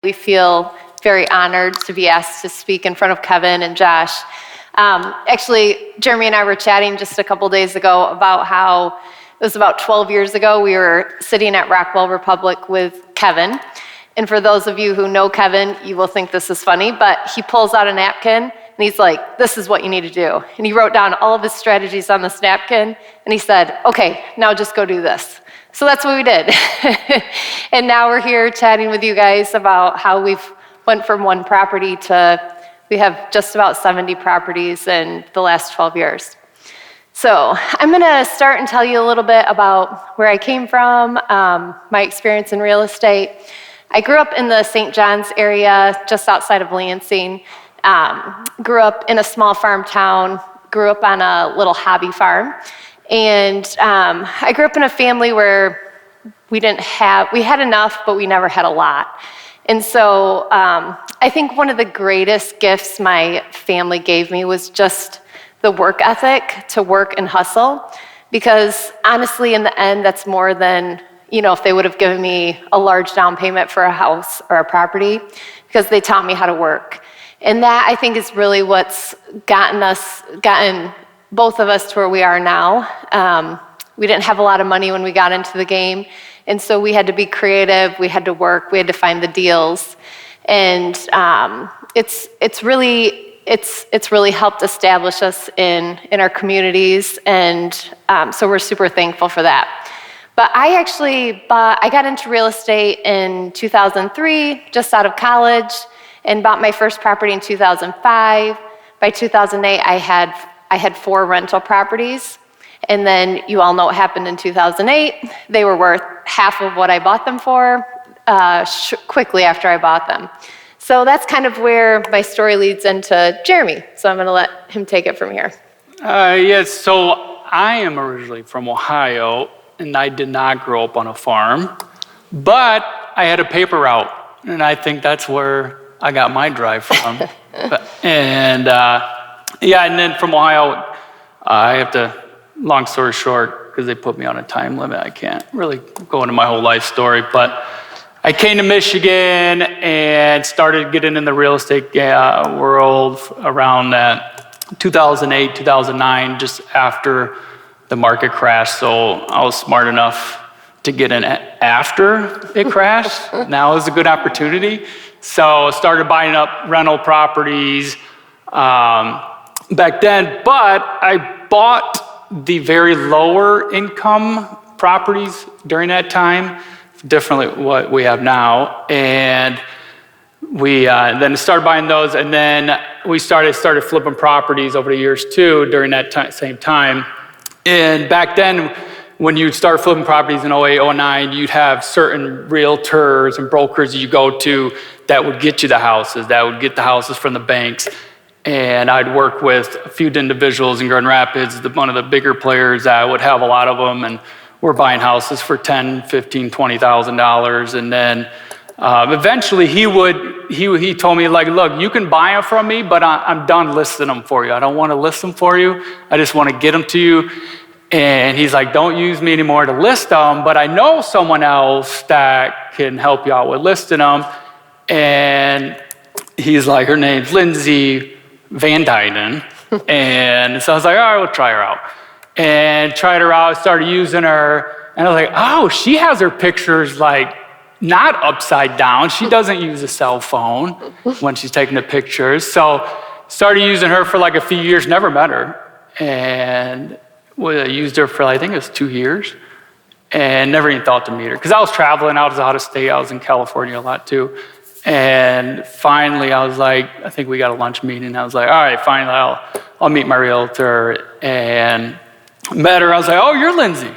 We feel very honored to be asked to speak in front of Kevin and Josh. Actually, Jeremy and I were chatting just a couple days ago about how it was about 12 years ago we were sitting at Rockwell Republic with Kevin. And for those of you who know Kevin, you will think this is funny, but he pulls out a napkin and he's like, "This is what you need to do." And he wrote down all of his strategies on this napkin and he said, "Okay, now just go do this." So that's what we did. And now we're here chatting with you guys about how we've went from one property to we have just about 70 properties in the last 12 years. So I'm gonna start and tell you a little bit about where I came from, my experience in real estate. I grew up in the St. John's area, just outside of Lansing. Grew up in a small farm town, grew up on a little hobby farm. And I grew up in a family where we had enough, but we never had a lot. And so I think one of the greatest gifts my family gave me was just the work ethic to work and hustle. Because honestly, in the end, that's more than, if they would have given me a large down payment for a house or a property, because they taught me how to work. And that, I think, is really what's gotten both of us to where we are now. We didn't have a lot of money when we got into the game, and so we had to be creative, we had to work, we had to find the deals. And it's really helped establish us in our communities, and so we're super thankful for that. But I got into real estate in 2003, just out of college, and bought my first property in 2005. By 2008, I had 4 rental properties, and then you all know what happened in 2008. They were worth half of what I bought them for quickly after I bought them. So that's kind of where my story leads into Jeremy. So I'm gonna let him take it from here. Yes, so I am originally from Ohio, and I did not grow up on a farm, but I had a paper route, and I think that's where I got my drive from. And then from Ohio, I have to, long story short, because they put me on a time limit, I can't really go into my whole life story, but I came to Michigan and started getting in the real estate world around 2008, 2009, just after the market crashed. So I was smart enough to get in after it crashed. Now is a good opportunity. So started buying up rental properties back then, but I bought the very lower income properties during that time, differently what we have now. And we then started buying those, and then we started flipping properties over the years too during that same time. And back then, when you'd start flipping properties in 08, 09, you'd have certain realtors and brokers you go to that would get you the houses, that would get the houses from the banks. And I'd work with a few individuals in Grand Rapids, one of the bigger players that would have a lot of them, and we're buying houses for $10,000, $15,000, $20,000. And then eventually he told me, like, "Look, you can buy them from me, but I'm done listing them for you. I don't want to list them for you. I just want to get them to you." And he's like, "Don't use me anymore to list them, but I know someone else that can help you out with listing them." And he's like, her name's Lindsay Van Dynen. And so I was like, "All right, we'll try her out." And tried her out, started using her. And I was like, "Oh, she has her pictures like not upside down. She doesn't use a cell phone when she's taking the pictures." So started using her for like a few years, never met her. And I used her for, I think it was 2 years, and never even thought to meet her. Because I was traveling, I was out of state, I was in California a lot too. And finally I was like, I think we got a lunch meeting. I was like, "All right, finally I'll meet my realtor." And met her, I was like, "Oh, you're Lindsay.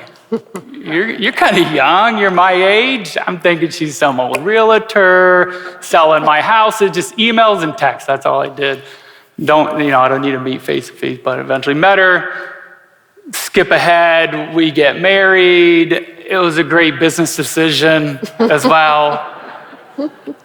You're kind of young, you're my age." I'm thinking she's some old realtor, selling my houses, just emails and texts, that's all I did. I don't need to meet face to face, but eventually met her. Skip ahead, we get married. It was a great business decision as well.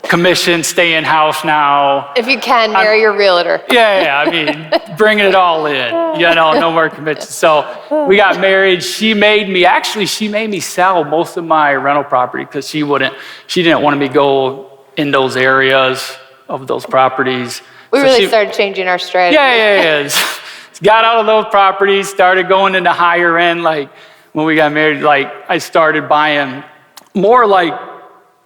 Commission, stay in house now. If you can, marry your realtor. Yeah, I mean, bringing it all in, no more commissions. So we got married. She made me sell most of my rental property because she didn't want me to go in those areas of those properties. We So really started changing our strategy. Yeah. Got out of those properties, started going into higher end. Like when we got married, like I started buying more like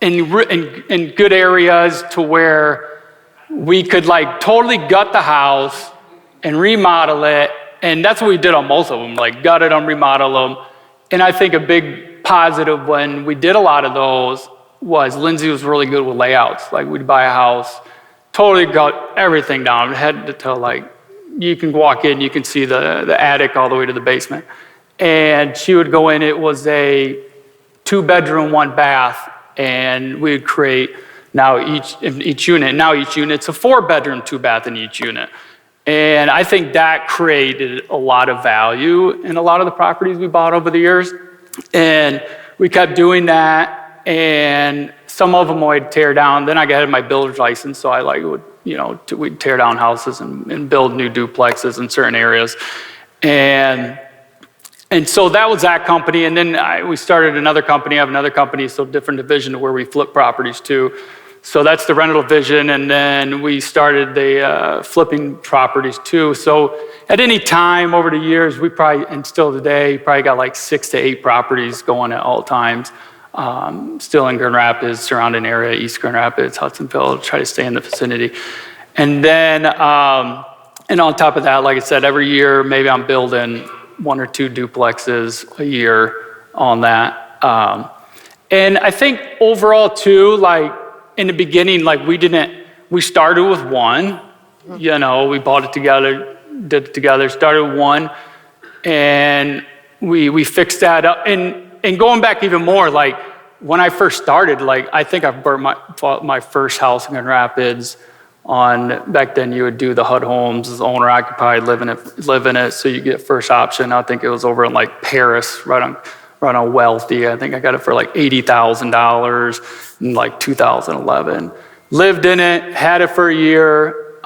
in good areas to where we could like totally gut the house and remodel it. And that's what we did on most of them, like gutted them, remodel them. And I think a big positive when we did a lot of those was Lindsay was really good with layouts. Like we'd buy a house, totally gut everything down, head to toe, like you can walk in, you can see the attic all the way to the basement. And she would go in, it was a 2-bedroom, 1 bath, and we'd create each unit's a 4-bedroom, 2 bath in each unit. And I think that created a lot of value in a lot of the properties we bought over the years. And we kept doing that, and some of them I'd tear down. Then I got my builder's license, so I we'd tear down houses and build new duplexes in certain areas. And so that was that company. And then we started another company. I have another company, so different division where we flip properties too. So that's the rental division. And then we started the flipping properties too. So at any time over the years, we probably, and still today, probably got like 6 to 8 properties going at all times. Still in Grand Rapids, surrounding area, East Grand Rapids, Hudsonville, try to stay in the vicinity. And then, and on top of that, like I said, every year, maybe I'm building 1 or 2 duplexes a year on that. And I think overall too, like in the beginning, like we started with 1, we bought it together, did it together, started with 1, and we fixed that up. And going back even more, like when I first started, like I think I bought my first house in Grand Rapids back then you would do the HUD homes, as owner occupied, live in it, so you get first option. I think it was over in like Paris, right on Wealthy. I think I got it for like $80,000 in like 2011. Lived in it, had it for a year,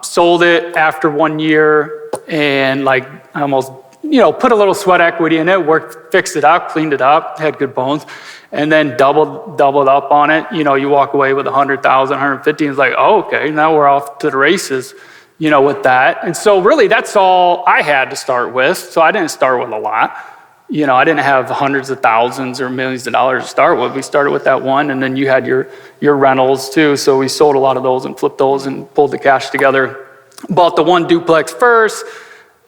sold it after 1 year, and like almost put a little sweat equity in it, fixed it up, cleaned it up, had good bones, and then doubled up on it. You walk away with 100,000, 150, and it's like, oh, okay, now we're off to the races, with that. And so really that's all I had to start with. So I didn't start with a lot. I didn't have hundreds of thousands or millions of dollars to start with. We started with that 1, and then you had your rentals too. So we sold a lot of those and flipped those and pulled the cash together. Bought the 1 duplex first,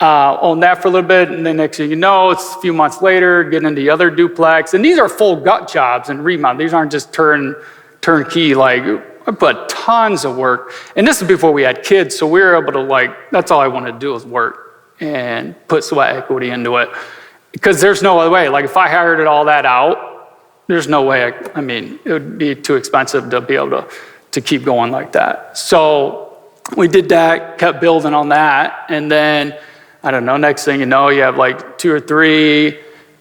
owned that for a little bit, and then next thing you know, it's a few months later, getting into the other duplex. And these are full gut jobs and remodel. These aren't just turnkey, like I put tons of work. And this is before we had kids, so we were able to that's all I wanted to do was work and put sweat equity into it. Because there's no other way. Like if I hired it all that out, there's no way, it would be too expensive to be able to keep going like that. So we did that, kept building on that, and then, I don't know, next thing you know, you have like 2 or 3,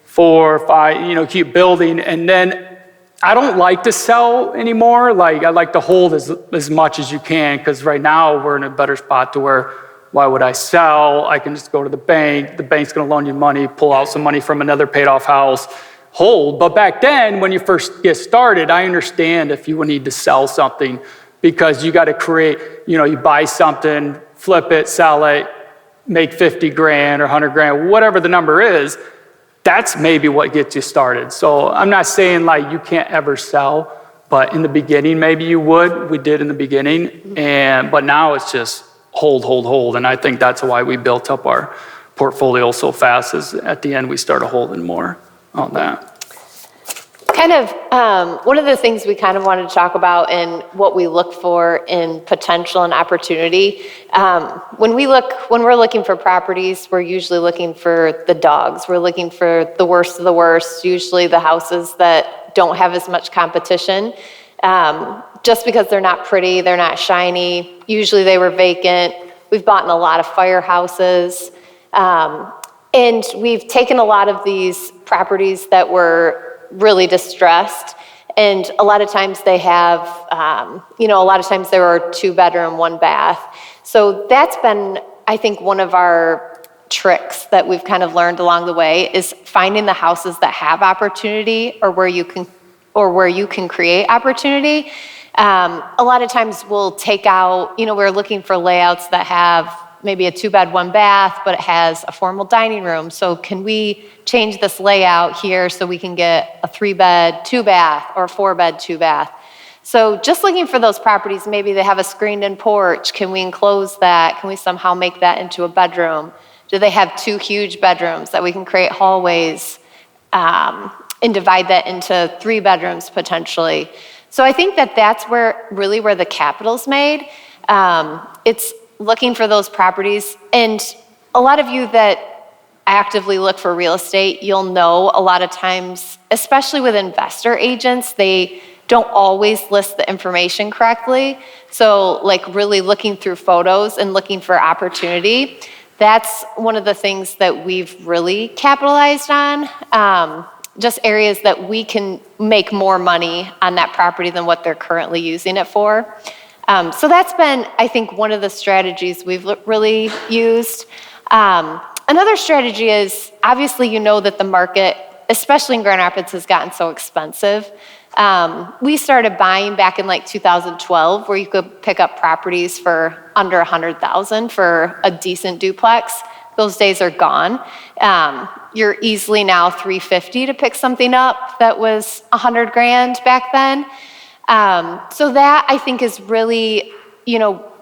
4, 5, keep building. And then I don't like to sell anymore. Like I like to hold as much as you can, because right now we're in a better spot to where, why would I sell? I can just go to the bank. The bank's going to loan you money, pull out some money from another paid off house, hold. But back then, when you first get started, I understand if you would need to sell something, because you got to create, you buy something, flip it, sell it, make 50 grand or 100 grand, whatever the number is, that's maybe what gets you started. So I'm not saying like you can't ever sell, but in the beginning, maybe you would. We did in the beginning, but now it's just hold. And I think that's why we built up our portfolio so fast, is at the end we started holding more on that. One of the things we kind of wanted to talk about and what we look for in potential and opportunity. When we're looking for properties, we're usually looking for the dogs. We're looking for the worst of the worst, usually the houses that don't have as much competition. Just because they're not pretty, they're not shiny. Usually they were vacant. We've bought in a lot of firehouses. And we've taken a lot of these properties that were really distressed. And a lot of times they have, a lot of times there were 2-bedroom, 1 bath. So that's been, I think, one of our tricks that we've kind of learned along the way, is finding the houses that have opportunity, or where you can create opportunity. A lot of times we'll take out, we're looking for layouts that have maybe a 2-bed, 1-bath, but it has a formal dining room. So can we change this layout here so we can get a 3-bed, 2-bath or a 4-bed, 2-bath? So just looking for those properties, maybe they have a screened-in porch. Can we enclose that? Can we somehow make that into a bedroom? Do they have 2 huge bedrooms that we can create hallways and divide that into 3 bedrooms potentially? So I think that that's where the capital's made. It's looking for those properties. And a lot of you that actively look for real estate, you'll know a lot of times, especially with investor agents, they don't always list the information correctly. So like really looking through photos and looking for opportunity, that's one of the things that we've really capitalized on. Just areas that we can make more money on that property than what they're currently using it for. So that's been, I think, one of the strategies we've really used. Another strategy is, obviously, that the market, especially in Grand Rapids, has gotten so expensive. We started buying back in like 2012, where you could pick up properties for under $100,000 for a decent duplex. Those days are gone. You're easily now $350 to pick something up that was $100,000 back then. So that, I think, is really,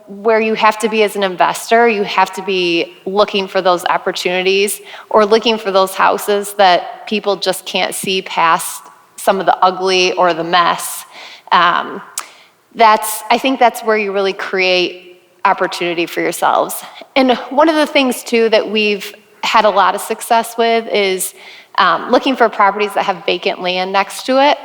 where you have to be as an investor. You have to be looking for those opportunities or looking for those houses that people just can't see past some of the ugly or the mess. I think that's where you really create opportunity for yourselves. And one of the things, too, that we've had a lot of success with is looking for properties that have vacant land next to it.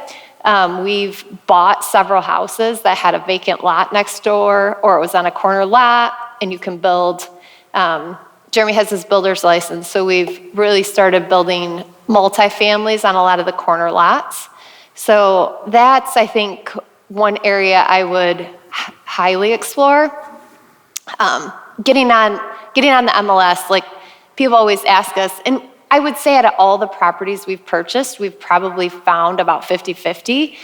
We've bought several houses that had a vacant lot next door, or it was on a corner lot, and you can build. Jeremy has his builder's license, so we've really started building multifamilies on a lot of the corner lots. So that's, I think, one area I would highly explore. Getting on the MLS, like people always ask us, and I would say out of all the properties we've purchased, we've probably found about 50-50.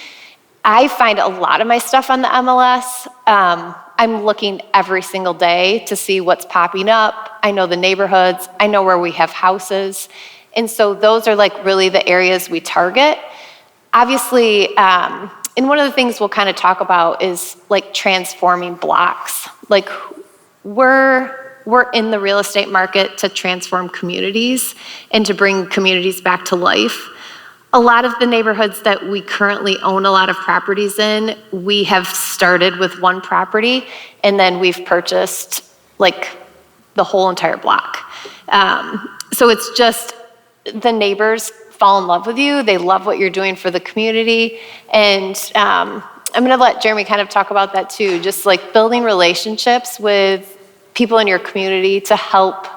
I find a lot of my stuff on the MLS. I'm looking every single day to see what's popping up. I know the neighborhoods. I know where we have houses. And so those are like really the areas we target. Obviously, and one of the things we'll kind of talk about is like transforming blocks. Like we're in the real estate market to transform communities and to bring communities back to life. A lot of the neighborhoods that we currently own a lot of properties in, we have started with one property and then we've purchased like the whole entire block. So it's just the neighbors fall in love with you. They love what you're doing for the community. And I'm gonna let Jeremy kind of talk about that too. Just like building relationships with people in your community to help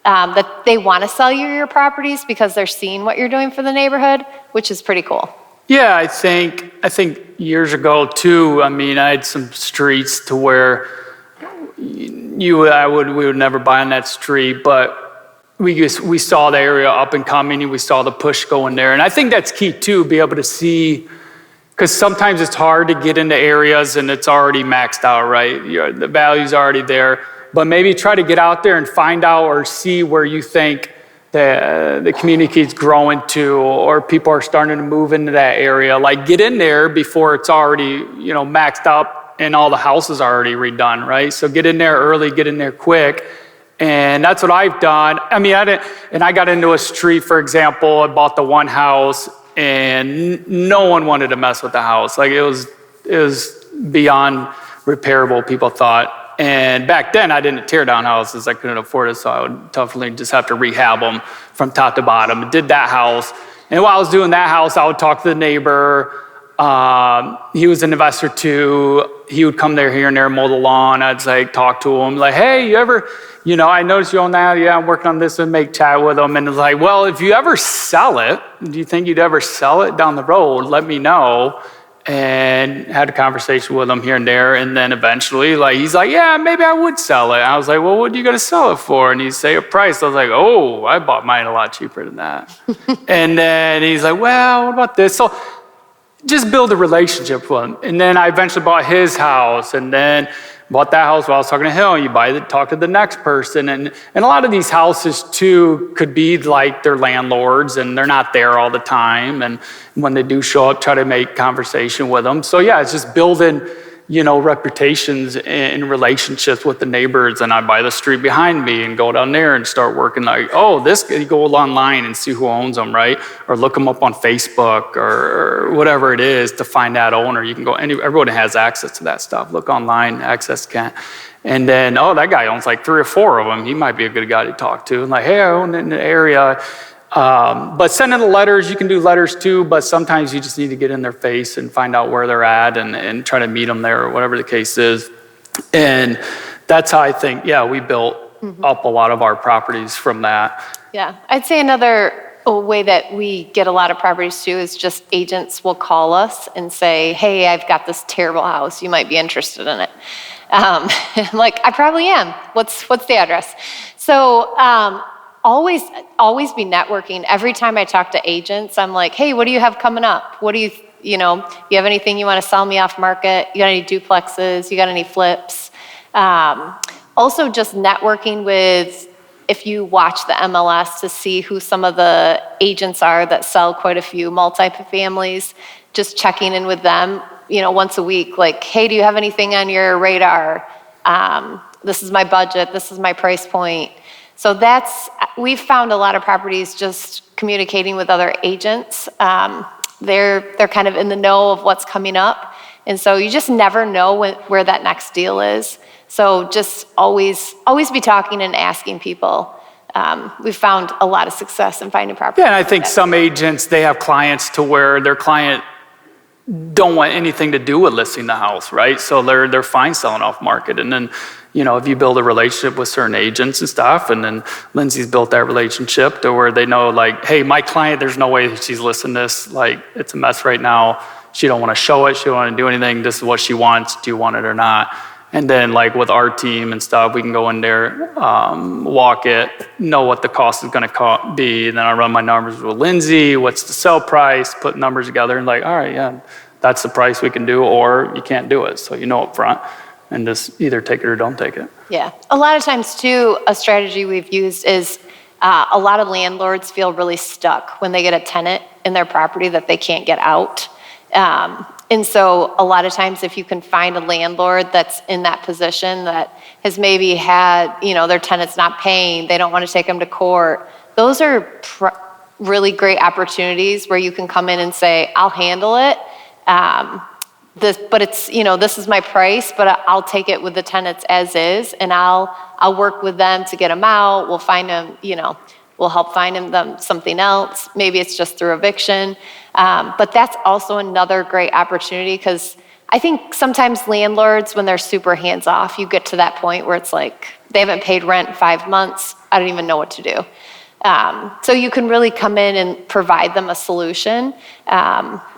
that they want to sell you your properties because they're seeing what you're doing for the neighborhood, which is pretty cool. Yeah, I think years ago too, I had some streets to where we would never buy on that street, but we saw the area up and coming and we saw the push going there. And I think that's key too, be able to see, because sometimes it's hard to get into areas and it's already maxed out, right? The value's already there. But maybe try to get out there and find out or see where you think the community is growing to, or people are starting to move into that area. Like get in there before it's already, maxed up and all the houses are already redone, right? So get in there early, get in there quick. And that's what I've done. I got into a street, for example, I bought the one house and no one wanted to mess with the house. Like it was beyond repairable, people thought. And back then, I didn't tear down houses. I couldn't afford it, so I would definitely just have to rehab them from top to bottom. I did that house. And while I was doing that house, I would talk to the neighbor. He was an investor too. He would come there here and there, mow the lawn. I'd talk to him, like, hey, you ever, I noticed you own that. Yeah, I'm working on this, and make chat with him. And it's like, well, if you ever sell it, do you think you'd ever sell it down the road? Let me know. And had a conversation with him here and there. And then eventually, he's like, yeah, maybe I would sell it. I was like, well, what are you going to sell it for? And he'd say a price. I was like, oh, I bought mine a lot cheaper than that. And then he's like, well, what about this? So just build a relationship with him. And then I eventually bought his house, and then bought that house while I was talking to him. You talk to the next person. And a lot of these houses too could be like their landlords, and they're not there all the time. And when they do show up, try to make conversation with them. So yeah, it's just building, reputations and relationships with the neighbors. And I buy the street behind me and go down there and start working like, you go online and see who owns them, right? Or look them up on Facebook or whatever it is to find that owner. You can go, everyone has access to that stuff. Look online, access can. And then, that guy owns like 3 or 4 of them. He might be a good guy to talk to. And like, hey, I own in the area. But sending the letters, you can do letters too, but sometimes you just need to get in their face and find out where they're at and try to meet them there or whatever the case is. And that's how I think, we built up a lot of our properties from that. Yeah, I'd say another way that we get a lot of properties too is just agents will call us and say, hey, I've got this terrible house. You might be interested in it. Like, I probably am. What's the address? So, always be networking. Every time I talk to agents, I'm like, hey, what do you have coming up? What do you have anything you want to sell me off market? You got any duplexes? You got any flips? Also just networking with, if you watch the MLS to see who some of the agents are that sell quite a few multifamilies, just checking in with them, once a week, like, hey, do you have anything on your radar? This is my budget. This is my price point. So we've found a lot of properties just communicating with other agents. They're kind of in the know of what's coming up. And so you just never know where that next deal is. So just always be talking and asking people. We've found a lot of success in finding properties. Yeah, and I think some agents, they have clients to where their client don't want anything to do with listing the house, right? So they're fine selling off market. And then, if you build a relationship with certain agents and stuff, and then Lindsay's built that relationship to where they know, like, hey, my client, there's no way she's listing this. Like, it's a mess right now. She don't want to show it. She don't want to do anything. This is what she wants. Do you want it or not? And then, like, with our team and stuff, we can go in there, walk it, know what the cost is going to be. And then I run my numbers with Lindsay. What's the sell price? Put numbers together and like, all right, yeah, that's the price we can do, or you can't do it. So up front. And just either take it or don't take it. Yeah. A lot of times, too, a strategy we've used is a lot of landlords feel really stuck when they get a tenant in their property that they can't get out. And so a lot of times, if you can find a landlord that's in that position that has maybe had, their tenant's not paying, they don't want to take them to court, those are really great opportunities where you can come in and say, I'll handle it. But it's, this is my price, but I'll take it with the tenants as is, and I'll work with them to get them out. We'll find them, we'll help find them something else. Maybe it's just through eviction. But that's also another great opportunity, because I think sometimes landlords, when they're super hands-off, you get to that point where it's like, they haven't paid rent in 5 months. I don't even know what to do. So you can really come in and provide them a solution.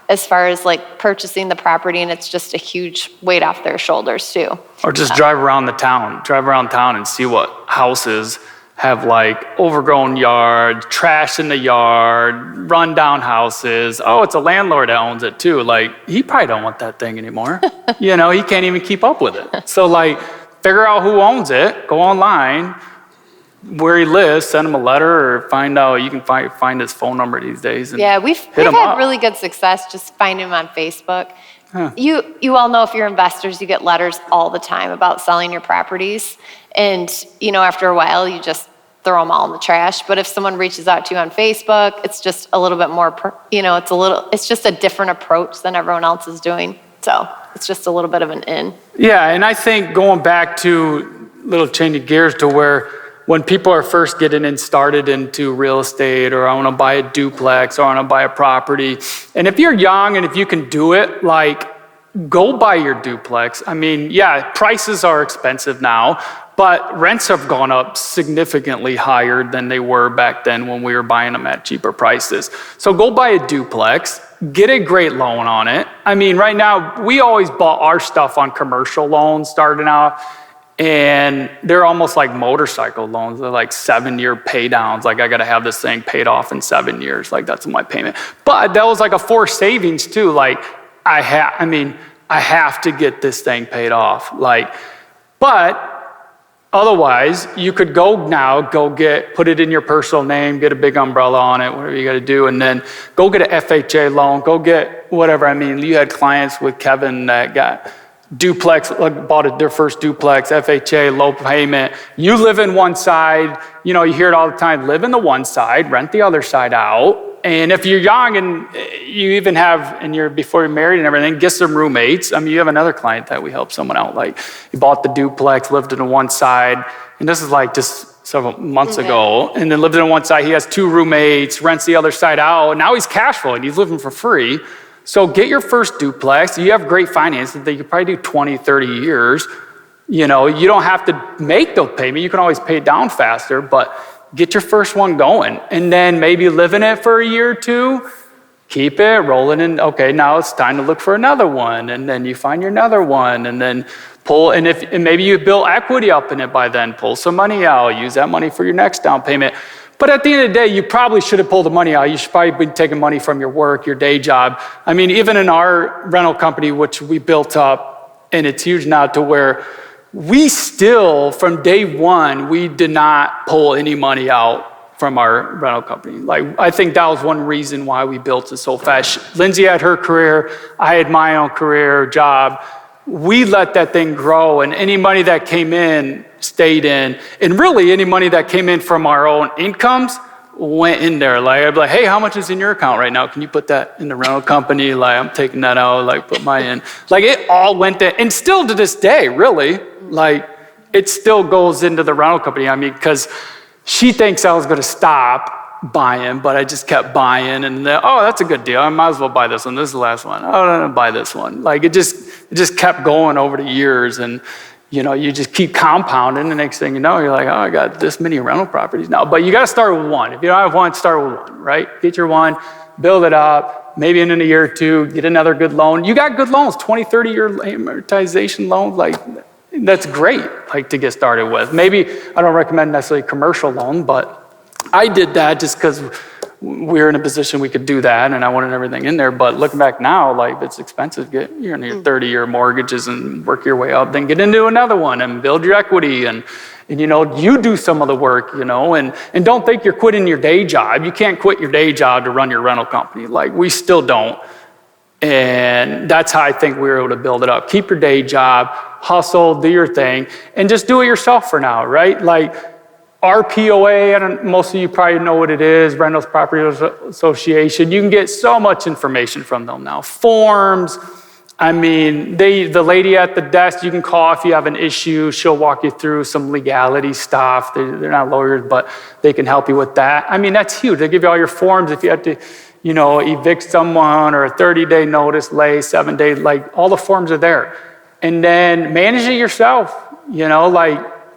As far as like purchasing the property, and it's just a huge weight off their shoulders too. Or just drive around town and see what houses have like overgrown yard, trash in the yard, run down houses. Oh, it's a landlord that owns it too. Like, he probably don't want that thing anymore. He can't even keep up with it. So like, figure out who owns it, go online, where he lives, send him a letter, or find out. You can find his phone number these days. And we've had really good success just finding him on Facebook. Huh. You all know, if you're investors, you get letters all the time about selling your properties, and after a while you just throw them all in the trash. But if someone reaches out to you on Facebook, it's just a little bit more. It's just a different approach than everyone else is doing. So it's just a little bit of an in. Yeah, and I think going back to a little change of gears to where, when people are first getting started into real estate, or I want to buy a duplex, or I want to buy a property, and if you're young and if you can do it, like, go buy your duplex. I mean, yeah, prices are expensive now, but rents have gone up significantly higher than they were back then when we were buying them at cheaper prices. So go buy a duplex, get a great loan on it. I mean, right now, we always bought our stuff on commercial loans starting out. And they're almost like motorcycle loans. They're like 7-year pay downs. Like, I got to have this thing paid off in 7 years. Like, that's my payment. But that was like a forced savings too. Like, I have to get this thing paid off. But otherwise, you could put it in your personal name, get a big umbrella on it, whatever you got to do, and then go get an FHA loan, go get whatever. You had clients with Kevin that got bought their first duplex, FHA, low payment. You live in one side, you hear it all the time, live in the one side, rent the other side out. And if you're young and you even before you're married and everything, get some roommates. You have another client that we help someone out, he bought the duplex, lived in the one side, and this is just several months ago, and then lived in one side. He has 2 roommates, rents the other side out, and now he's cash flowing, he's living for free. So get your first duplex. You have great finances that you probably do 20, 30 years. You don't have to make those payments. You can always pay it down faster, but get your first one going. And then maybe live in it for a year or 2, keep it rolling in. Okay, now it's time to look for another one. And then you find your another one and then pull. And maybe you built equity up in it by then, pull some money out, use that money for your next down payment. But at the end of the day, you probably should have pulled the money out. You should probably be taking money from your work, your day job. Even in our rental company, which we built up, and it's huge now to where we still, from day one, we did not pull any money out from our rental company. I think that was one reason why we built it so fast. Lindsay had her career, I had my own career, job. We let that thing grow, and any money that came in stayed in. And really, any money that came in from our own incomes went in there. I'd be like, hey, how much is in your account right now? Can you put that in the rental company? I'm taking that out, put mine in. It all went there. And still to this day, really, it still goes into the rental company. Because she thinks I was going to stop buying, but I just kept buying. And then, that's a good deal. I might as well buy this one. This is the last one. I'm going to buy this one. It just kept going over the years. And you just keep compounding. The next thing you know, you're like, I got this many rental properties now. But you got to start with one. If you don't have one, start with one, right? Get your one, build it up. Maybe in a year or 2, get another good loan. You got good loans, 20, 30-year amortization loans. That's great, to get started with. Maybe I don't recommend necessarily a commercial loan, but I did that just because we were in a position we could do that, and I wanted everything in there. But looking back now, it's expensive. Get your 30-year mortgages and work your way up. Then get into another one and build your equity, and you do some of the work, and don't think you're quitting your day job. You can't quit your day job to run your rental company. We still don't. And that's how I think we were able to build it up. Keep your day job, hustle, do your thing, and just do it yourself for now, right? RPOA, most of you probably know what it is, Rentals Property Association. You can get so much information from them now. Forms, the lady at the desk, you can call if you have an issue. She'll walk you through some legality stuff. They're not lawyers, but they can help you with that. That's huge. They give you all your forms if you have to, evict someone or a 30-day notice, 7-day, all the forms are there. And then manage it yourself,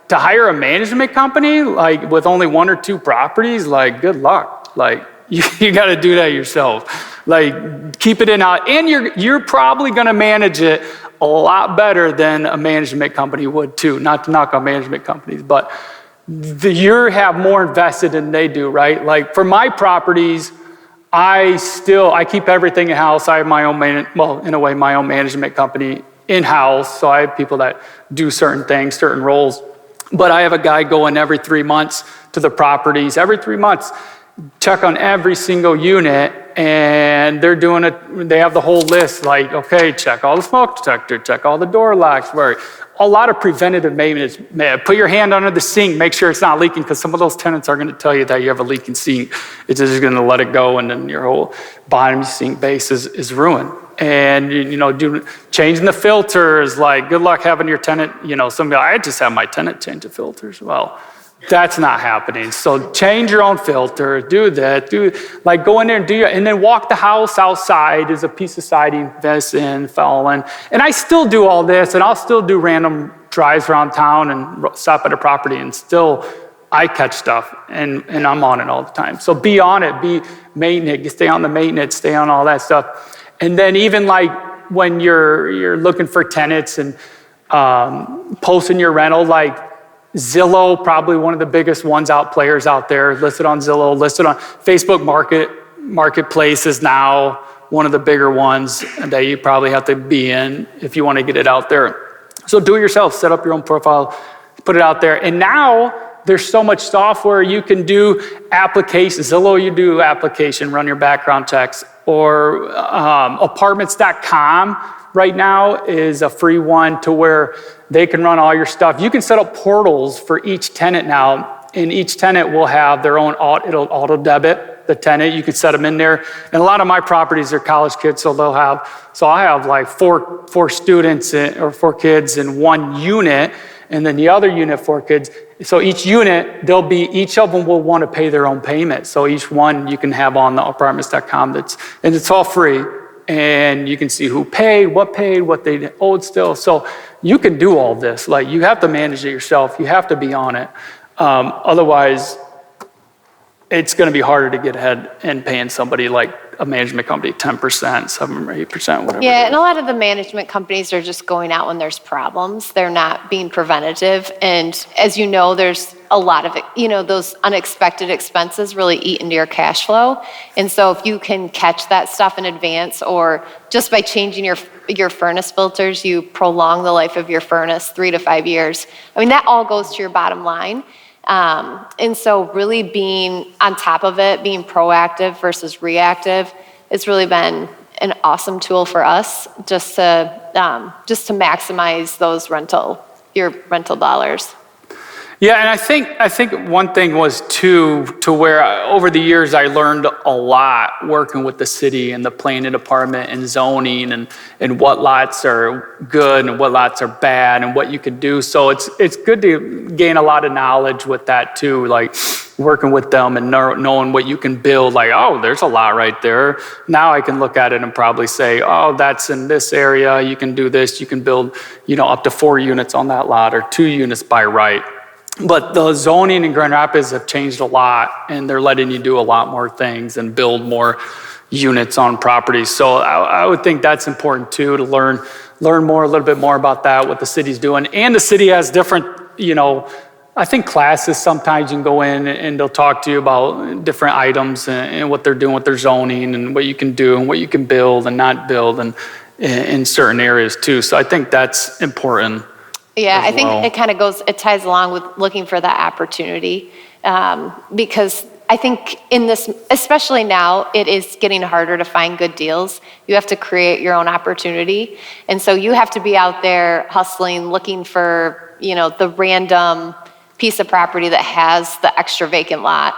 to hire a management company, with only 1 or 2 properties, good luck. You got to do that yourself. Keep it in-house, and you're probably going to manage it a lot better than a management company would too. Not to knock on management companies, but you have more invested than they do, right? For my properties, I keep everything in-house. I have my own, my own management company in-house. So I have people that do certain things, certain roles. But I have a guy going every 3 months to the properties, every 3 months, check on every single unit, and they're doing it. They have the whole list, okay, check all the smoke detector, check all the door locks, a lot of preventative maintenance. Put your hand under the sink, make sure it's not leaking, because some of those tenants are going to tell you that you have a leaking sink. It's just going to let it go, and then your whole bottom sink base is ruined. And changing the filters, good luck having your tenant, somebody, I just have my tenant change the filters. Well, that's not happening. So change your own filter, do that, go in there and and then walk the house outside. There's a piece of siding that's fallen. And I still do all this, and I'll still do random drives around town and stop at a property, and still I catch stuff, and I'm on it all the time. So be on it, be maintenance, stay on the maintenance, stay on all that stuff. And then even when you're looking for tenants and posting your rental, Zillow, probably one of the biggest players out there, listed on Zillow, listed on Facebook Marketplaces now, one of the bigger ones that you probably have to be in if you want to get it out there. So do it yourself, set up your own profile, put it out there. And now there's so much software you can do applications. Zillow, you do application, run your background checks, or apartments.com right now is a free one to where they can run all your stuff. You can set up portals for each tenant now, and each tenant will have their own it'll auto debit the tenant. You can set them in there. And a lot of my properties are college kids, so I have like four students or 4 kids in one unit, and then the other unit 4 kids. So each unit, each of them will want to pay their own payment. So each one you can have on the apartments.com and it's all free. And you can see who paid, what they owed still. So you can do all this. Like, you have to manage it yourself. You have to be on it. Otherwise, it's going to be harder to get ahead and paying somebody like a management company 10%, 7 or 8%, whatever. Yeah, and a lot of the management companies are just going out when there's problems. They're not being preventative. And as you know, there's a lot of, those unexpected expenses really eat into your cash flow. And so if you can catch that stuff in advance, or just by changing your furnace filters, you prolong the life of your furnace 3 to 5 years. I mean, that all goes to your bottom line. And so really being on top of it, being proactive versus reactive, it's really been an awesome tool for us just to maximize your rental dollars. Yeah, and I think one thing was too, to where over the years I learned a lot working with the city and the planning department and zoning and what lots are good and what lots are bad and what you could do. So it's good to gain a lot of knowledge with that too, like working with them and knowing what you can build. Like, oh, there's a lot right there. Now I can look at it and probably say, oh, that's in this area. You can do this. You can build, up to 4 units on that lot or 2 units by right. But the zoning in Grand Rapids have changed a lot, and they're letting you do a lot more things and build more units on properties. So I would think that's important too, to learn a little bit more about that, what the city's doing. And the city has different, I think classes sometimes you can go in and they'll talk to you about different items and what they're doing with their zoning and what you can do and what you can build and not build and in certain areas too. So I think that's important. Yeah, I think it ties along with looking for that opportunity, because I think in this, especially now, it is getting harder to find good deals. You have to create your own opportunity. And so you have to be out there hustling, looking for, the random piece of property that has the extra vacant lot,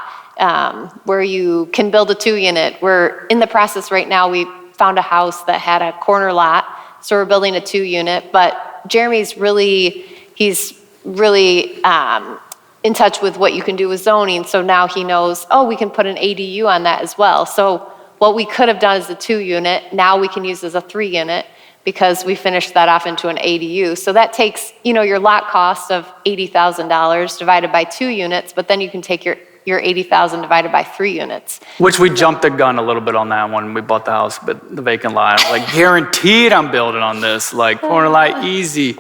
where you can build a 2-unit. We're in the process right now. We found a house that had a corner lot, so we're building a 2-unit, but Jeremy's really in touch with what you can do with zoning. So now he knows, we can put an ADU on that as well. So what we could have done as a 2-unit, now we can use as a 3-unit because we finished that off into an ADU. So that takes, your lot cost of $80,000 divided by 2 units, but then you can take your $80,000 divided by 3 units. Which we jumped the gun a little bit on that one when we bought the house, but the vacant lot, like guaranteed I'm building on this, like corner lot, easy.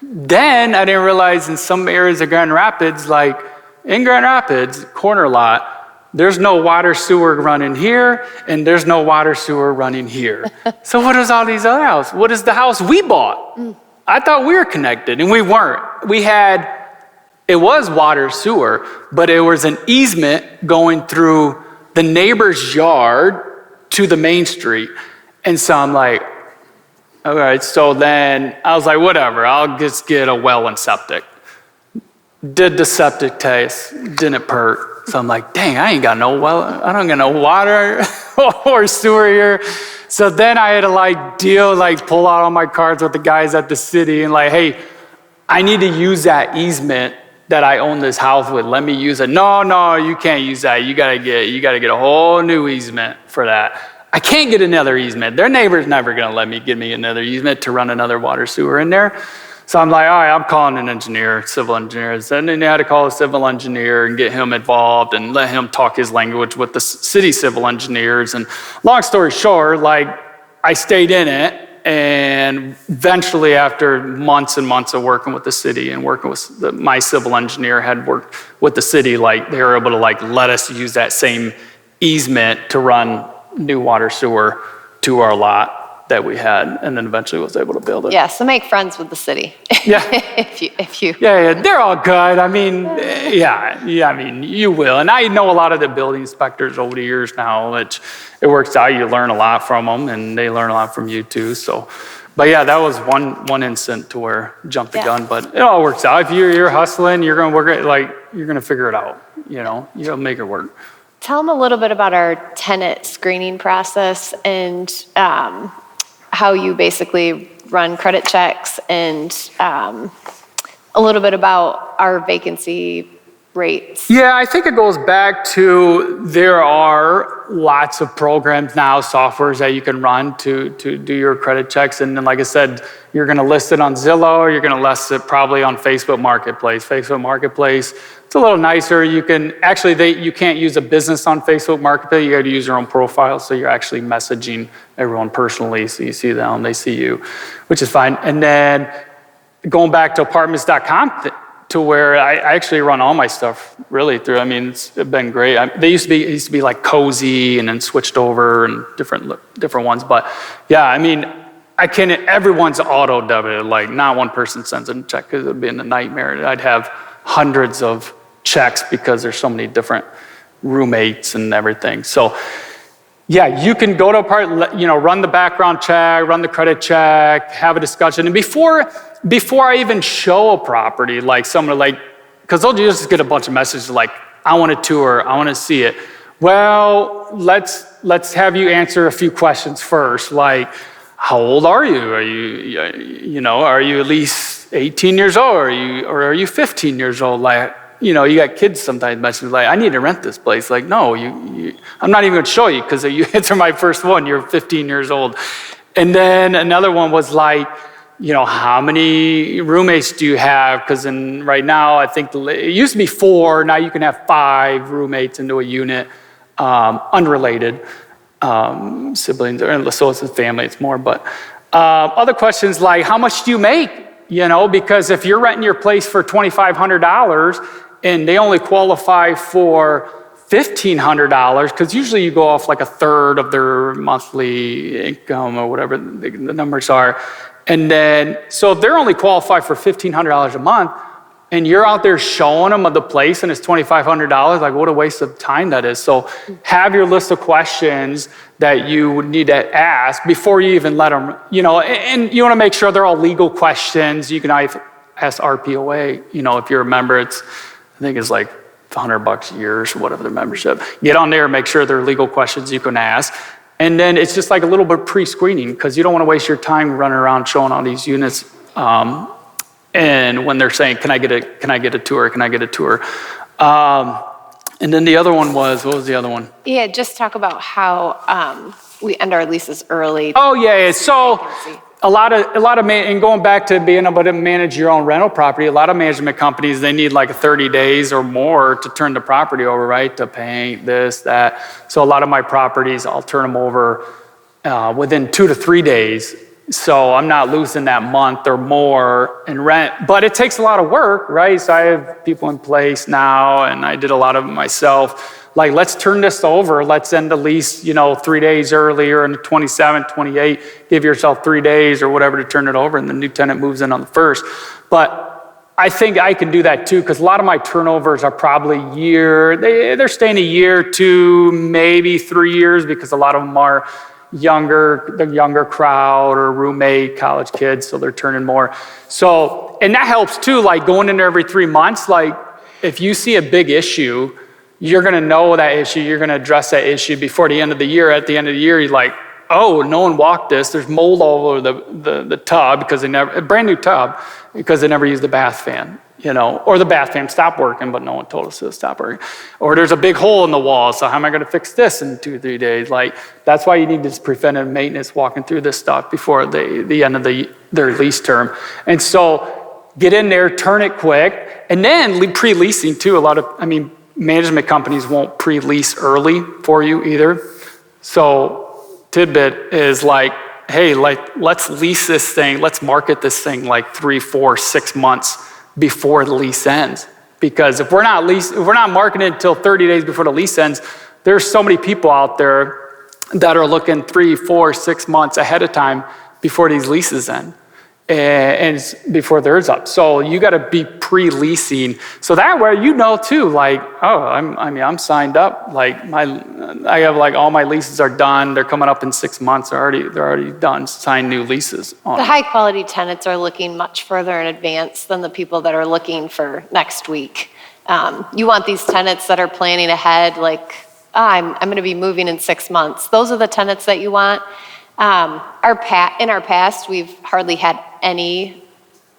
Then I didn't realize in some areas of Grand Rapids, like in Grand Rapids, corner lot, there's no water sewer running here and there's no water sewer running here. So what is all these other houses? What is the house we bought? I thought we were connected and we weren't. It was water sewer, but it was an easement going through the neighbor's yard to the main street. And so I'm like, all right, so then I was like, whatever, I'll just get a well and septic. Did the septic test, didn't perk. So I'm like, dang, I ain't got no well, I don't got no water or sewer here. So then I had to pull out all my cards with the guys at the city and hey, I need to use that easement that I own this house with. Let me use it. No, you can't use that. You gotta get a whole new easement for that. I can't get another easement. Their neighbor's never gonna let me give me another easement to run another water sewer in there. So I'm like, all right, I'm calling an engineer, civil engineer. And then I had to call a civil engineer and get him involved and let him talk his language with the city civil engineers. And long story short, I stayed in it. And eventually, after months and months of working with the city and working with my civil engineer had worked with the city, they were able to let us use that same easement to run new water sewer to our lot that we had, and then eventually was able to build it. Yeah, so make friends with the city. Yeah. if you. Yeah, they're all good. I mean, I mean, you will. And I know a lot of the building inspectors over the years now, which it works out. You learn a lot from them, and they learn a lot from you too. So, but yeah, that was one instant to where jumped the gun. But it all works out. If you're hustling, you're gonna work it, like you're gonna figure it out. You'll make it work. Tell them a little bit about our tenant screening process and how you basically run credit checks, and a little bit about our vacancy rates. Yeah, I think it goes back to there are lots of programs now, softwares that you can run to do your credit checks. And then, like I said, you're going to list it on Zillow, or you're going to list it probably on Facebook Marketplace. Facebook Marketplace, it's a little nicer. You can actually, you can't use a business on Facebook Marketplace. You got to use your own profile. So you're actually messaging everyone personally. So you see them, they see you, which is fine. And then going back to apartments.com, to where I actually run all my stuff really through. I mean, it's been great. It used to be like Cozy, and then switched over and different ones. But yeah, I mean, everyone's auto debited. Like not one person sends a check, because it would be a nightmare. I'd have hundreds of checks because there's so many different roommates and everything. So yeah, you can go to run the background check, run the credit check, have a discussion. And before I even show a property, like someone because they'll just get a bunch of messages like, I want a tour, I want to see it. Well, let's have you answer a few questions first, like, how old are you? Are you at least 18 years old? Or are you 15 years old? Like, you got kids sometimes message like, I need to rent this place. Like, no, I'm not even going to show you, because you answer my first one, you're 15 years old. And then another one was like, how many roommates do you have? Because right now, I think it used to be 4. Now you can have 5 roommates into a unit, unrelated siblings, so it's a family, it's more. But other questions like, how much do you make? Because if you're renting your place for $2,500 and they only qualify for $1,500, because usually you go off like a third of their monthly income or whatever the numbers are. And then, so if they're only qualified for $1,500 a month, and you're out there showing them of the place and it's $2,500, like what a waste of time that is. So have your list of questions that you would need to ask before you even let them, and you want to make sure they're all legal questions. You can ask RPOA, if you're a member, I think it's like $100 a year or whatever the membership. Get on there and make sure they're legal questions you can ask. And then it's just like a little bit pre-screening, because you don't want to waste your time running around showing all these units. And when they're saying, can I get a tour? Can I get a tour? And then the other one was, what was the other one? Yeah, just talk about how we end our leases early. Oh yeah. So a lot of and going back to being able to manage your own rental property, a lot of management companies, they need like 30 days or more to turn the property over, right? To paint, this, that. So a lot of my properties, I'll turn them over within 2 to 3 days. So I'm not losing that month or more in rent, but it takes a lot of work, right? So I have people in place now, and I did a lot of it myself. Like, let's turn this over. Let's end the lease, 3 days earlier, and 27, 28, give yourself 3 days or whatever to turn it over, and the new tenant moves in on the 1st. But I think I can do that too, because a lot of my turnovers are probably they're staying a year, 2, maybe 3 years, because a lot of them are the younger crowd or roommate, college kids, so they're turning more. So, and that helps too, like going in there every 3 months, like if you see a big issue, you're gonna know that issue, you're gonna address that issue before the end of the year. At the end of the year, you're like, oh, no one walked this, there's mold all over the tub, because a brand new tub, because they never used the bath fan. Or the bath fan stopped working, but no one told us to stop working. Or there's a big hole in the wall, so how am I going to fix this in 2 or 3 days? Like, that's why you need this preventive maintenance, walking through this stuff before the end of their lease term. And so get in there, turn it quick, and then pre-leasing too. Management companies won't pre-lease early for you either. So tidbit is like, hey, let's lease this thing, let's market this thing like 3, 4, 6 months before the lease ends. Because if we're not marketing until 30 days before the lease ends, there's so many people out there that are looking 3, 4, 6 months ahead of time before these leases end. And it's before theirs up. So you got to be pre-leasing. So that way, too, like, oh, I'm signed up. Like I have like all my leases are done. They're coming up in 6 months. They're already done, signed new leases. The high quality tenants are looking much further in advance than the people that are looking for next week. You want these tenants that are planning ahead, like, I'm going to be moving in 6 months. Those are the tenants that you want. In our past, we've hardly had any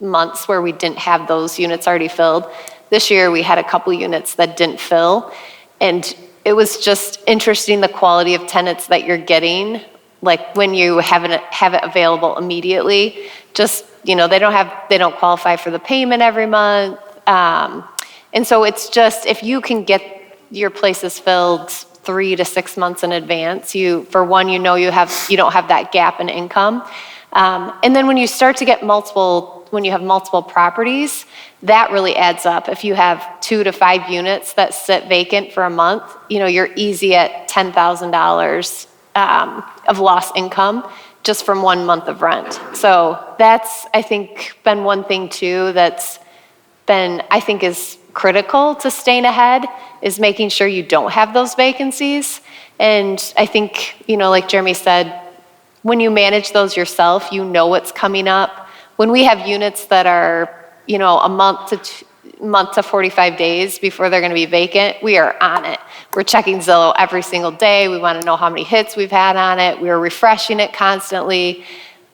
months where we didn't have those units already filled. This year, we had a couple units that didn't fill, and it was just interesting the quality of tenants that you're getting. Like when you have it available immediately, just they don't qualify for the payment every month, and so it's just if you can get your places filled 3 to 6 months in advance, you don't have that gap in income. And then when you start to get when you have multiple properties, that really adds up. If you have 2 to 5 units that sit vacant for a month, you're easy at $10,000 of lost income just from 1 month of rent. So that's, I think, been one thing too that's been, I think, is critical to staying ahead, is making sure you don't have those vacancies. And I think, like Jeremy said, when you manage those yourself, what's coming up. When we have units that are, a month to 45 days before they're going to be vacant, we are on it. We're checking Zillow every single day. We want to know how many hits we've had on it. We're refreshing it constantly.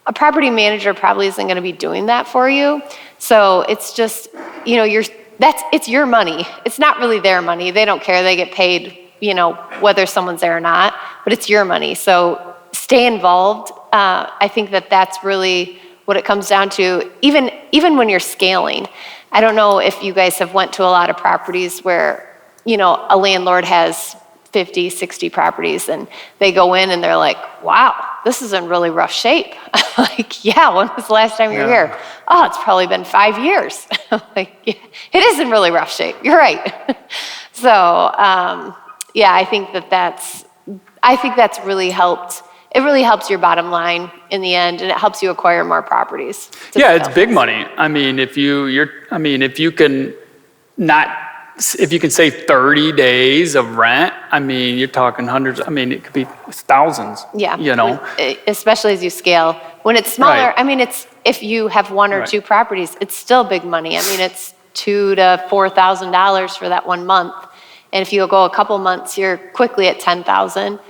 A property manager probably isn't going to be doing that for you. So it's just, it's your money. It's not really their money. They don't care. They get paid, whether someone's there or not, but it's your money. So stay involved. I think that's really what it comes down to. Even when you're scaling, I don't know if you guys have went to a lot of properties where, a landlord has 50, 60 properties and they go in and they're like, wow, this is in really rough shape. Like, yeah, when was the last time you were here? Oh, it's probably been 5 years. Like, yeah, it is in really rough shape. You're right. So, I think that's really helped. It really helps your bottom line in the end, and it helps you acquire more properties. Yeah, it's big money. I mean, if you can save 30 days of rent, you're talking hundreds. It could be thousands. Yeah. Especially as you scale. When it's smaller, Right. It's if you have 1 or 2 properties, it's still big money. It's $2,000 to $4,000 for that 1 month, and if you go a couple months, you're quickly at $10,000.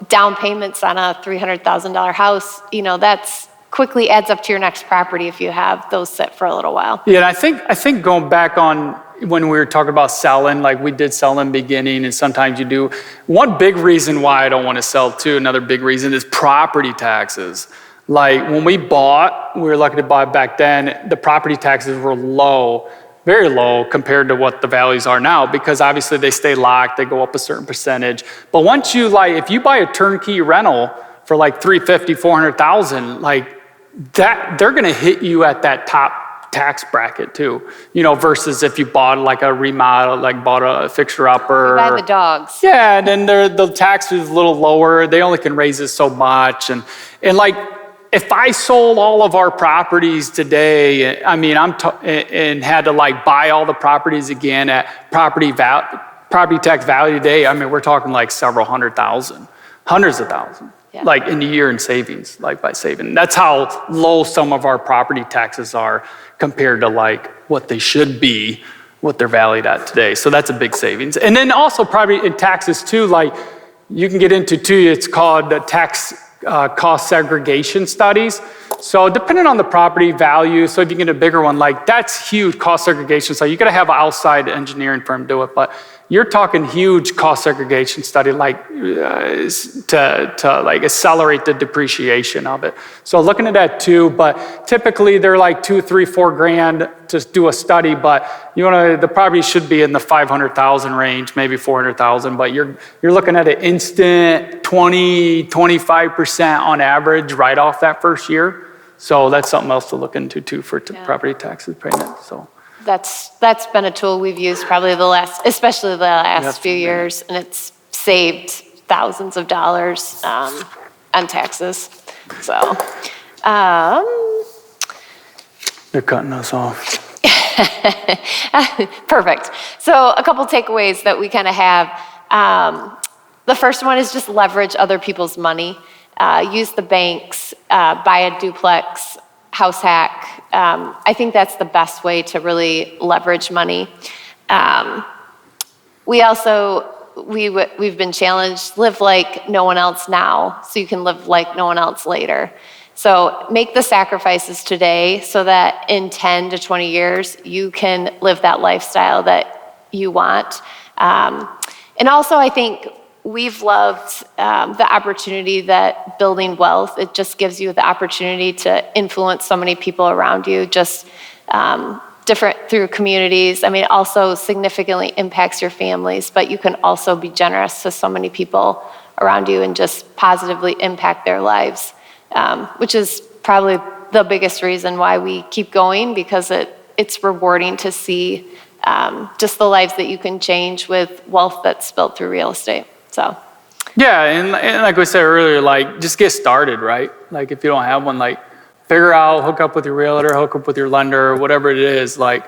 Down payments on a $300,000 house. That's quickly adds up to your next property if you have those set for a little while. Yeah, and I think going back on when we were talking about selling, like we did sell in the beginning, and sometimes you do. One big reason why I don't want to sell too, another big reason is property taxes. Like when we were lucky to buy back then, the property taxes were low, very low compared to what the values are now, because obviously they stay locked, they go up a certain percentage. But once if you buy a turnkey rental for like $350,000, $400,000, like that, they're going to hit you at that top tax bracket too, versus if you bought like a remodel, like bought a fixer-upper. Buy the dogs. Yeah, and then the tax is a little lower. They only can raise it so much. And like, if I sold all of our properties today, and had to like buy all the properties again at property tax value today, we're talking like several $100,000, hundreds of thousands. Yeah. Like in a year in savings, like by saving. That's how low some of our property taxes are compared to like what they should be, what they're valued at today. So that's a big savings. And then also probably in taxes too, like you can get into too, it's called the tax cost segregation studies. So depending on the property value, so if you get a bigger one, like that's huge cost segregation. So you got to have an outside engineering firm do it, but you're talking huge cost segregation study, like to like accelerate the depreciation of it. So looking at that too, but typically they're like $2, $3, $4 grand to do a study, but the property should be in the 500,000 range, maybe 400,000, but you're looking at an instant 20-25% on average right off that first year. So that's something else to look into too for property taxes payment. So. That's been a tool we've used probably especially the last few years, and it's saved thousands of dollars on taxes. So, They're cutting us off. perfect. So a couple takeaways that we kind of have. The first one is just leverage other people's money. Use the banks, buy a duplex, house hack. I think that's the best way to really leverage money. We've been challenged, live like no one else now, so you can live like no one else later. So make the sacrifices today so that in 10 to 20 years, you can live that lifestyle that you want. And also, I think we've loved the opportunity that building wealth, it just gives you the opportunity to influence so many people around you, just different through communities. I mean, it also significantly impacts your families, but you can also be generous to so many people around you and just positively impact their lives, which is probably the biggest reason why we keep going, because it's rewarding to see just the lives that you can change with wealth that's built through real estate. So. Yeah, and like we said earlier, like just get started, right? Like if you don't have one, like figure out, hook up with your realtor, hook up with your lender, whatever it is, like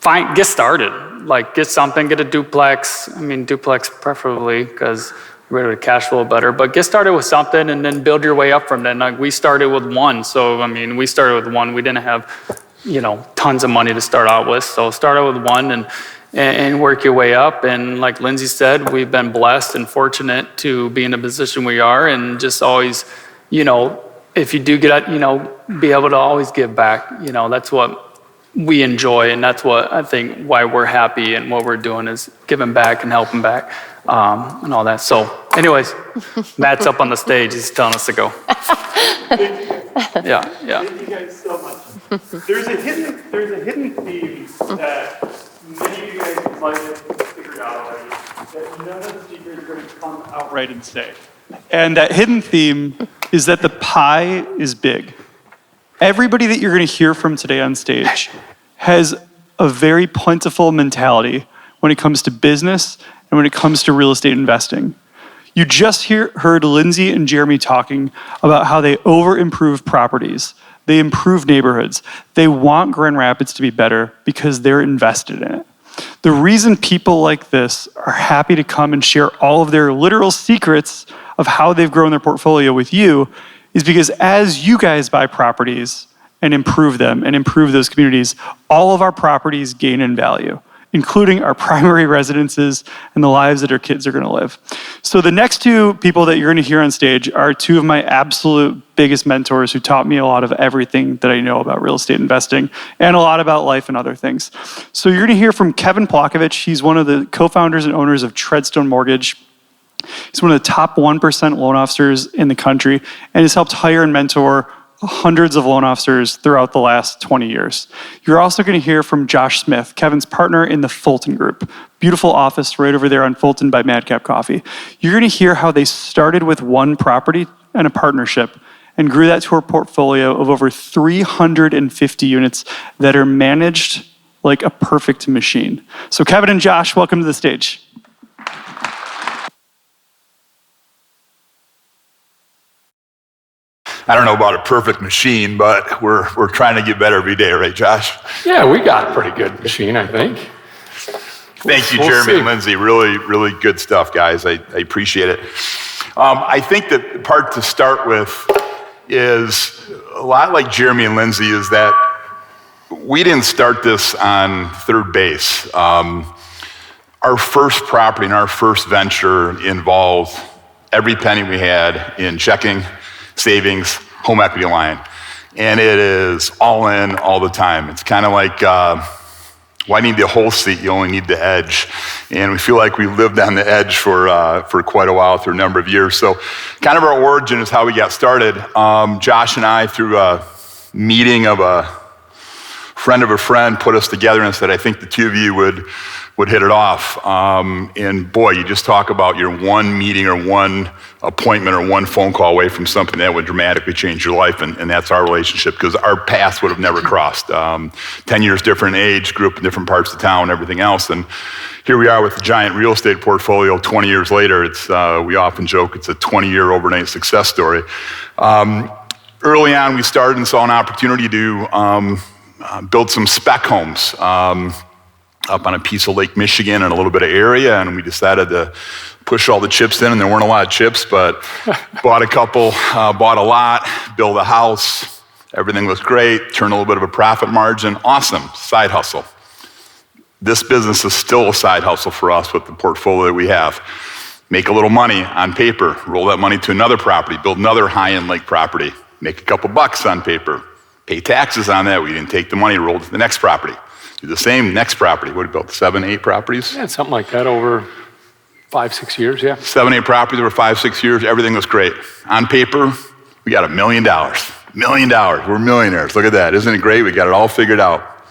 get started. Like get something, get a duplex. I mean, duplex preferably because you're able to cash flow better, but get started with something and then build your way up from there. Like we started with one. So, I mean, we started with one. We didn't have, tons of money to start out with. So started with one and work your way up. And like Lindsay said, we've been blessed and fortunate to be in the position we are, and just always, if you do get, be able to always give back. That's what we enjoy, and that's what I think why we're happy and what we're doing is giving back and helping back and all that. So anyways, Matt's up on the stage. He's telling us to go. Yeah. Thank you guys so much. There's a hidden theme that many of you guys might have figured out already, that none of the speakers are going to come outright and say. And that hidden theme is that the pie is big. Everybody that you're going to hear from today on stage has a very plentiful mentality when it comes to business and when it comes to real estate investing. You just heard Lindsay and Jeremy talking about how they over-improve properties. They improve neighborhoods. They want Grand Rapids to be better because they're invested in it. The reason people like this are happy to come and share all of their literal secrets of how they've grown their portfolio with you is because as you guys buy properties and improve them and improve those communities, all of our properties gain in value, including our primary residences and the lives that our kids are going to live. So the next two people that you're going to hear on stage are two of my absolute biggest mentors who taught me a lot of everything that I know about real estate investing and a lot about life and other things. So you're going to hear from Kevin Plakovich. He's one of the co-founders and owners of Treadstone Mortgage. He's one of the top 1% loan officers in the country and has helped hire and mentor hundreds of loan officers throughout the last 20 years. You're also going to hear from Josh Smith, Kevin's partner in the Fulton Group. Beautiful office right over there on Fulton by Madcap Coffee. You're going to hear how they started with one property and a partnership and grew that to a portfolio of over 350 units that are managed like a perfect machine. So Kevin and Josh, welcome to the stage. I don't know about a perfect machine, but we're trying to get better every day, right, Josh? Yeah, we got a pretty good machine, I think. Thank you, We'll Jeremy see. and Lindsay. Really, really good stuff, guys. I appreciate it. I think the part to start with is a lot like Jeremy and Lindsay is that we didn't start this on third base. Our first property and our first venture involved every penny we had in checking, savings, home equity line. And it is all in all the time. It's kind of like, why need the whole seat? You only need the edge. And we feel like we lived on the edge for quite a while, through a number of years. So kind of our origin is how we got started. Josh and I, through a meeting of a friend of a friend put us together and said, I think the two of you would hit it off. And boy, you just talk about your one meeting or one appointment or one phone call away from something that would dramatically change your life, and that's our relationship, because our paths would have never crossed. 10 years different age, grew up in different parts of town, everything else, and here we are with a giant real estate portfolio 20 years later. It's we often joke it's a 20-year overnight success story. Early on, we started and saw an opportunity to build some spec homes up on a piece of Lake Michigan and a little bit of area, and we decided to push all the chips in, and there weren't a lot of chips, but bought a couple, bought a lot, built a house, everything was great, turned a little bit of a profit margin, awesome, side hustle. This business is still a side hustle for us with the portfolio we have. Make a little money on paper, roll that money to another property, build another high-end lake property, make a couple bucks on paper, pay taxes on that. We didn't take the money, roll it to the next property. Do the same next property. What, built 7, 8 properties? Yeah, something like that over 5, 6 years, yeah. 7, 8 properties over 5, 6 years. Everything was great. On paper, we got $1 million. $1 million. We're millionaires. Look at that. Isn't it great? We got it all figured out.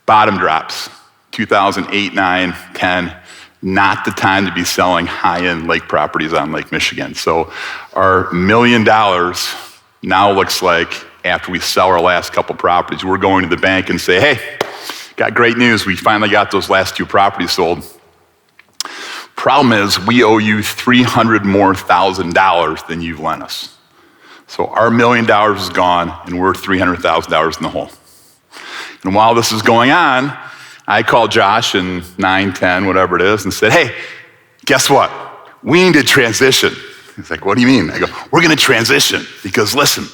Bottom drops. 2008, 9, 10. Not the time to be selling high-end lake properties on Lake Michigan. So our $1 million now looks like, after we sell our last couple properties, we're going to the bank and say, hey, got great news. We finally got those last 2 properties sold. Problem is, we owe you $300,000 more than you've lent us. So our $1 million is gone, and we're $300,000 in the hole. And while this is going on, I called Josh in 9, 10, whatever it is, and said, hey, guess what? We need to transition. He's like, what do you mean? I go, we're going to transition because listen,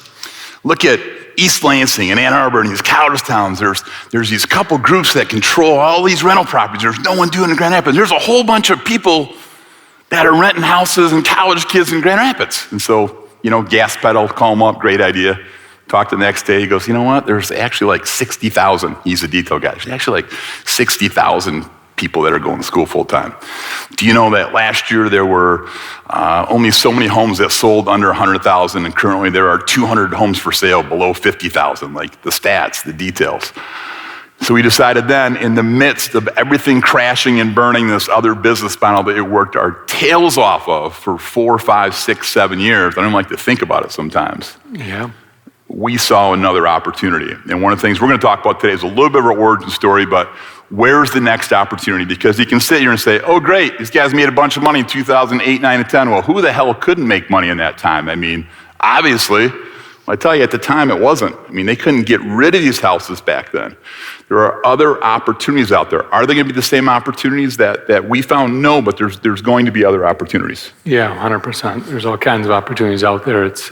look at East Lansing and Ann Arbor and these college towns. There's these couple groups that control all these rental properties. There's no one doing it in Grand Rapids. There's a whole bunch of people that are renting houses and college kids in Grand Rapids. And so, gas pedal, call him up, great idea. Talked the next day, he goes, you know what? There's actually like 60,000. He's a detail guy. There's actually like 60,000 people that are going to school full time. Do you know that last year there were only so many homes that sold under 100,000, and currently there are 200 homes for sale below 50,000, like the stats, the details. So we decided then, in the midst of everything crashing and burning, this other business model that we worked our tails off of for 4, 5, 6, 7 years, I don't like to think about it sometimes. Yeah. We saw another opportunity. And one of the things we're going to talk about today is a little bit of our origin story, but where's the next opportunity? Because you can sit here and say, oh, great, these guys made a bunch of money in 2008, 9, and 10. Well, who the hell couldn't make money in that time? I mean, obviously, I tell you, at the time it wasn't. I mean, they couldn't get rid of these houses back then. There are other opportunities out there. Are they going to be the same opportunities that we found? No, but there's going to be other opportunities. Yeah, 100%. There's all kinds of opportunities out there. It's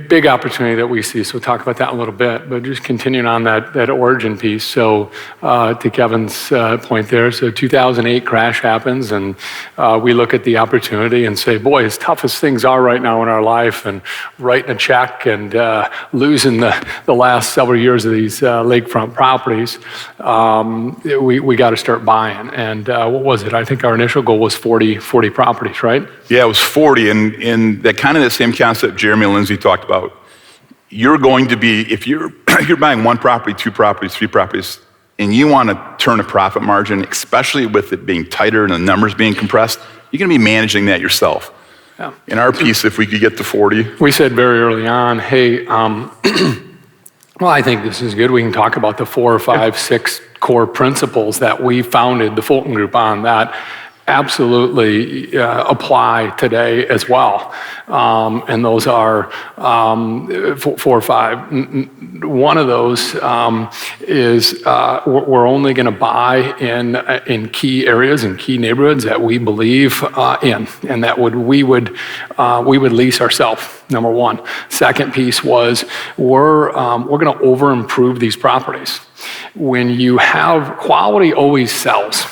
big opportunity that we see. So we'll talk about that in a little bit, but just continuing on that origin piece. So to Kevin's point there, so 2008 crash happens, and we look at the opportunity and say, boy, as tough as things are right now in our life, and writing a check and losing the last several years of these lakefront properties, we got to start buying. And what was it? I think our initial goal was 40 properties, right? Yeah, it was 40, and that kind of the same concept Jeremy and Lindsay talked about. You're going to be, if you're buying 1 property, 2 properties, 3 properties, and you want to turn a profit margin, especially with it being tighter and the numbers being compressed, you're going to be managing that yourself. Yeah. In our piece, if we could get to 40. We said very early on, hey, well, I think this is good. We can talk about the 4 or 5, 6 core principles that we founded the Fulton Group on that absolutely apply today as well. And those are 4 or 5. One of those is we're only going to buy in key areas and key neighborhoods that we believe in, and that we would lease ourselves. Number one. Second piece was we're going to over improve these properties. When you have quality, always sells.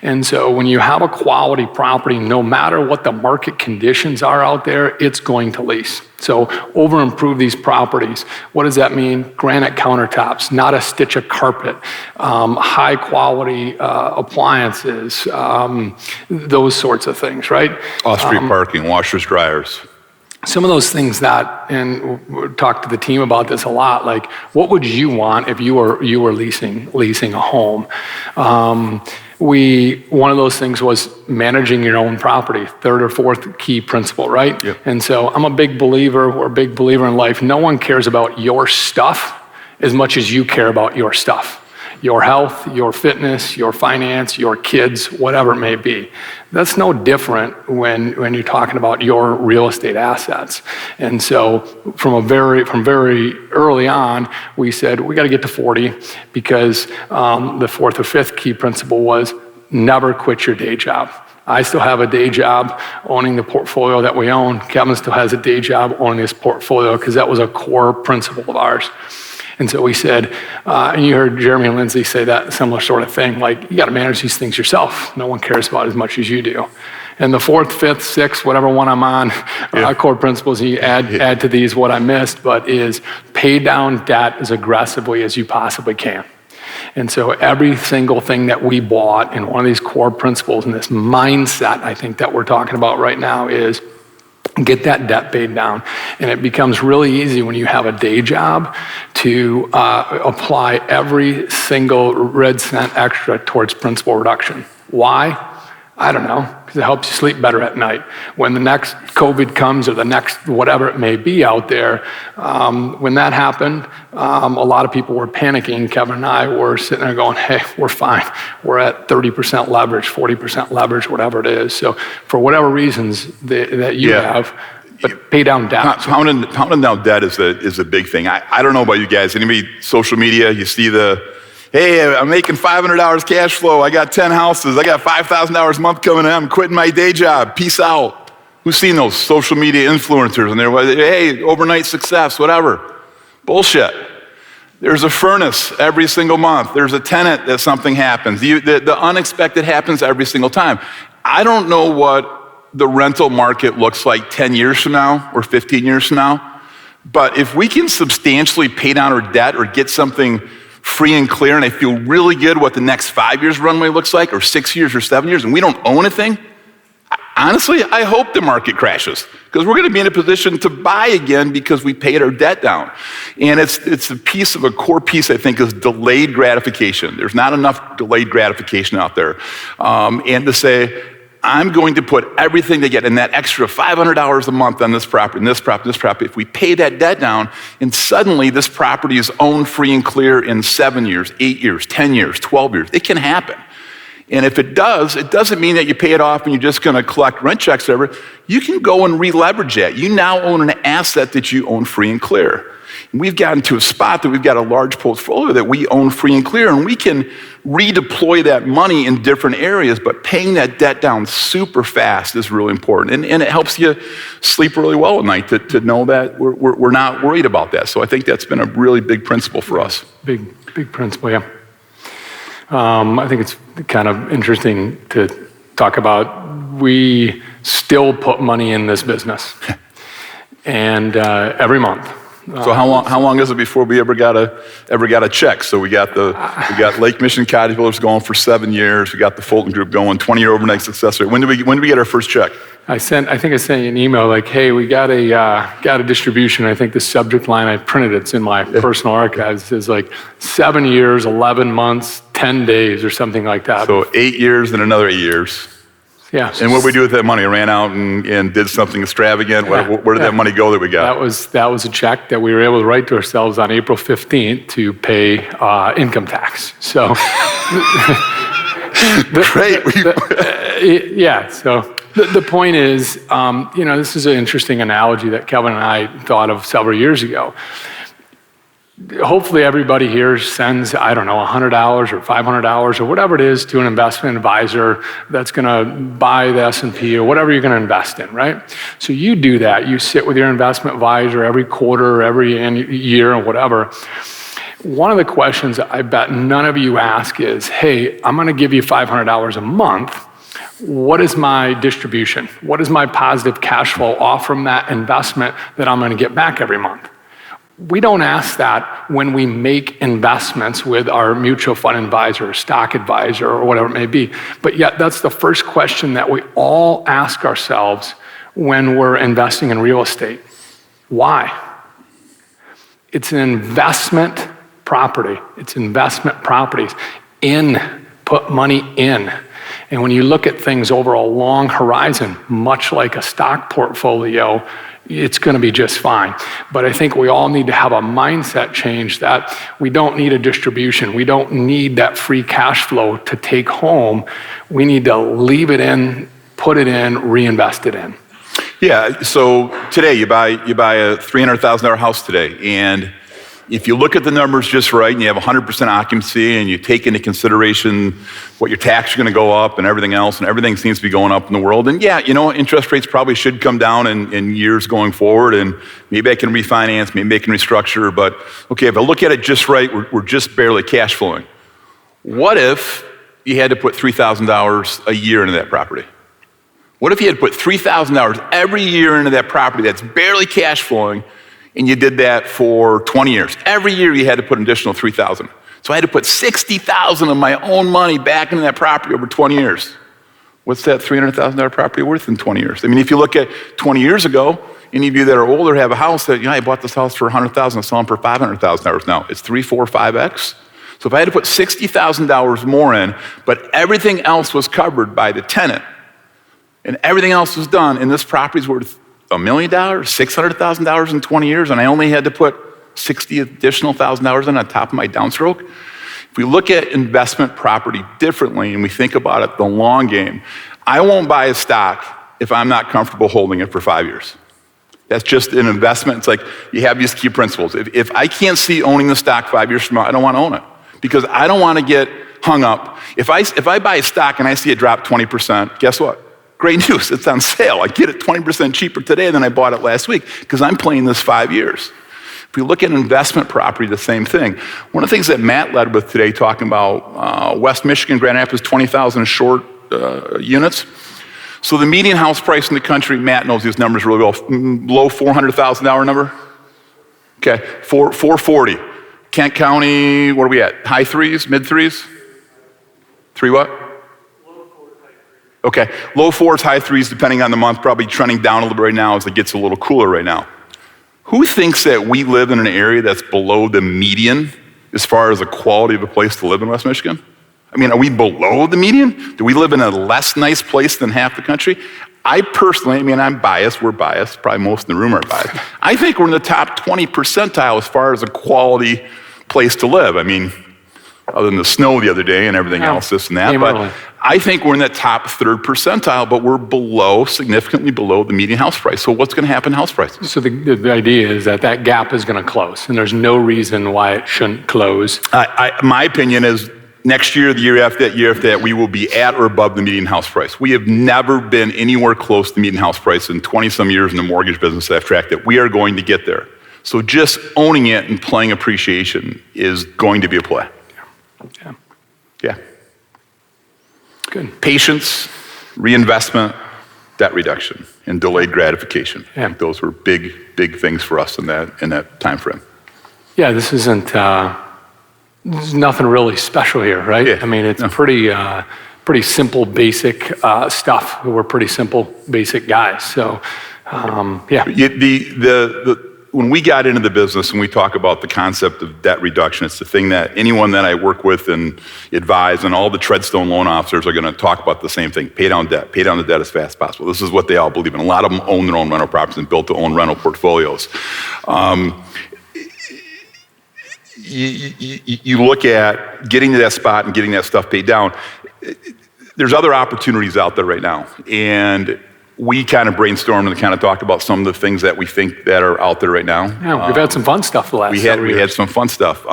And so when you have a quality property, no matter what the market conditions are out there, it's going to lease. So over improve these properties. What does that mean? Granite countertops, not a stitch of carpet, high quality appliances, those sorts of things, right? Off-street parking, washers, dryers. some of those things that, and we talked to the team about this a lot, like what would you want if you were leasing a home? One of those things was managing your own property, third or fourth key principle, right? Yep. And so we're a big believer in life. No one cares about your stuff as much as you care about your stuff. Your health, your fitness, your finance, your kids, whatever it may be. That's no different when you're talking about your real estate assets. And so from very early on, we said we got to get to 40 because the fourth or fifth key principle was never quit your day job. I still have a day job owning the portfolio that we own. Kevin still has a day job owning this portfolio because that was a core principle of ours. And so we said, and you heard Jeremy and Lindsay say that similar sort of thing, like you got to manage these things yourself. No one cares about it as much as you do. And the fourth, fifth, sixth, whatever one I'm on, core principles, and you add to these what I missed, but is pay down debt as aggressively as you possibly can. And so every single thing that we bought, and one of these core principles and this mindset I think that we're talking about right now is get that debt paid down. And it becomes really easy when you have a day job to apply every single red cent extra towards principal reduction. Why? I don't know, because it helps you sleep better at night. When the next COVID comes or the next whatever it may be out there, when that happened, a lot of people were panicking. Kevin and I were sitting there going, hey, we're fine. We're at 30% leverage, 40% leverage, whatever it is. So for whatever reasons that you have, but pay down debt. Pounding down debt is a big thing. I don't know about you guys. Anybody social media, you see hey, I'm making $500 cash flow. I got 10 houses. I got $5,000 a month coming in. I'm quitting my day job. Peace out. Who's seen those social media influencers? And they're like, hey, overnight success, whatever. Bullshit. There's a furnace every single month. There's a tenant that something happens. The unexpected happens every single time. I don't know what the rental market looks like 10 years from now or 15 years from now, but if we can substantially pay down our debt or get something free and clear, and I feel really good what the next 5 years runway looks like, or 6 years or 7 years, and we don't own a thing, honestly, I hope the market crashes, because we're going to be in a position to buy again because we paid our debt down. And it's a core piece, I think, is delayed gratification. There's not enough delayed gratification out there. And to say, I'm going to put everything to get in that extra $500 a month on this property, and this property, this property. If we pay that debt down, and suddenly this property is owned free and clear in 7 years, 8 years, 10 years, 12 years. It can happen. And if it does, it doesn't mean that you pay it off and you're just going to collect rent checks or whatever. You can go and re-leverage that. You now own an asset that you own free and clear. And we've gotten to a spot that we've got a large portfolio that we own free and clear, and we can redeploy that money in different areas, but paying that debt down super fast is really important. And it helps you sleep really well at night to know that we're not worried about that. So I think that's been a really big principle for us. Big principle, yeah. I think it's kind of interesting to talk about. We still put money in this business, and every month. So how long is it before we ever got a check? So we got Lake Michigan Cottage Builders going for 7 years. We got the Fulton Group going, 20-year overnight success rate. When do we get our first check? I think I sent you an email like, hey, we got a distribution. I think the subject line I printed, it's in my personal archives, is like 7 years, 11 months, 10 days, or something like that. So 8 years and another 8 years. Yeah. And what did we do with that money? I ran out and did something extravagant. Where did that money go that we got? That was a check that we were able to write to ourselves on April 15th to pay income tax. So, great. Yeah. So the point is, this is an interesting analogy that Kevin and I thought of several years ago. Hopefully everybody here sends, I don't know, $100 or $500 or whatever it is to an investment advisor that's going to buy the S&P or whatever you're going to invest in, right? So you do that. You sit with your investment advisor every quarter, every year, or whatever. One of the questions I bet none of you ask is, hey, I'm going to give you $500 a month. What is my distribution? What is my positive cash flow off from that investment that I'm going to get back every month? We don't ask that when we make investments with our mutual fund advisor, or stock advisor, or whatever it may be. But yet that's the first question that we all ask ourselves when we're investing in real estate. Why? It's an investment property. It's investment properties. Put money in. And when you look at things over a long horizon, much like a stock portfolio, it's going to be just fine. But I think we all need to have a mindset change that we don't need a distribution. We don't need that free cash flow to take home. We need to leave it in, put it in, reinvest it in. Yeah, so today you buy a $300,000 house today, and if you look at the numbers just right and you have 100% occupancy and you take into consideration what your tax is going to go up and everything else, and everything seems to be going up in the world, and yeah, interest rates probably should come down in years going forward, and maybe I can refinance, maybe I can restructure, but okay, if I look at it just right, we're just barely cash flowing. What if you had to put $3,000 a year into that property? What if you had to put $3,000 every year into that property that's barely cash flowing, and you did that for 20 years? Every year you had to put an additional $3,000. So I had to put $60,000 of my own money back into that property over 20 years. What's that $300,000 property worth in 20 years? I mean, if you look at 20 years ago, any of you that are older have a house that, I bought this house for $100,000, I'm selling for $500,000 now. It's 3, 4, 5x. So if I had to put $60,000 more in, but everything else was covered by the tenant, and everything else was done, and this property's worth $1 million, $600,000 in 20 years, and I only had to put $60,000 additional in on top of my downstroke. If we look at investment property differently and we think about it the long game, I won't buy a stock if I'm not comfortable holding it for 5 years. That's just an investment. It's like you have these key principles. If I can't see owning the stock 5 years from now, I don't want to own it because I don't want to get hung up. If I buy a stock and I see it drop 20%, guess what? Great news, it's on sale. I get it 20% cheaper today than I bought it last week because I'm playing this 5 years. If we look at investment property, the same thing. One of the things that Matt led with today, talking about West Michigan, Grand Rapids, 20,000 short units. So the median house price in the country, Matt knows these numbers really well, low $400,000 number. Okay, 440. Kent County, what are we at? High threes, mid threes? 3 what? Okay, low fours, high threes, depending on the month, probably trending down a little bit right now as it gets a little cooler right now. Who thinks that we live in an area that's below the median as far as the quality of a place to live in West Michigan? I mean, are we below the median? Do we live in a less nice place than half the country? I personally, I'm biased, we're biased, probably most in the room are biased. I think we're in the top 20 percentile as far as a quality place to live. I mean, other than the snow the other day and everything else, this and that, but I think we're in that top 3rd percentile, but we're significantly below the median house price. So what's going to happen to house prices? So the idea is that gap is going to close, and there's no reason why it shouldn't close. My opinion is next year, the year after that, we will be at or above the median house price. We have never been anywhere close to the median house price in 20-some years in the mortgage business that I've tracked it. We are going to get there. So just owning it and playing appreciation is going to be a play. Yeah. Good. Patience, reinvestment, debt reduction, and delayed gratification. I think those were big things for us in that time frame. Yeah, this isn't, there's nothing really special here, right? Yeah. I mean, it's pretty simple, basic stuff. We're pretty simple, basic guys. So, when we got into the business and we talk about the concept of debt reduction, it's the thing that anyone that I work with and advise, and all the Treadstone loan officers are going to talk about the same thing: pay down the debt as fast as possible. This is what they all believe in. A lot of them own their own rental properties and built their own rental portfolios. You look at getting to that spot and getting that stuff paid down. There's other opportunities out there right now, and we kind of brainstormed and kind of talked about some of the things that we think that are out there right now. Yeah, we've had some fun stuff the last several years. We had some fun stuff.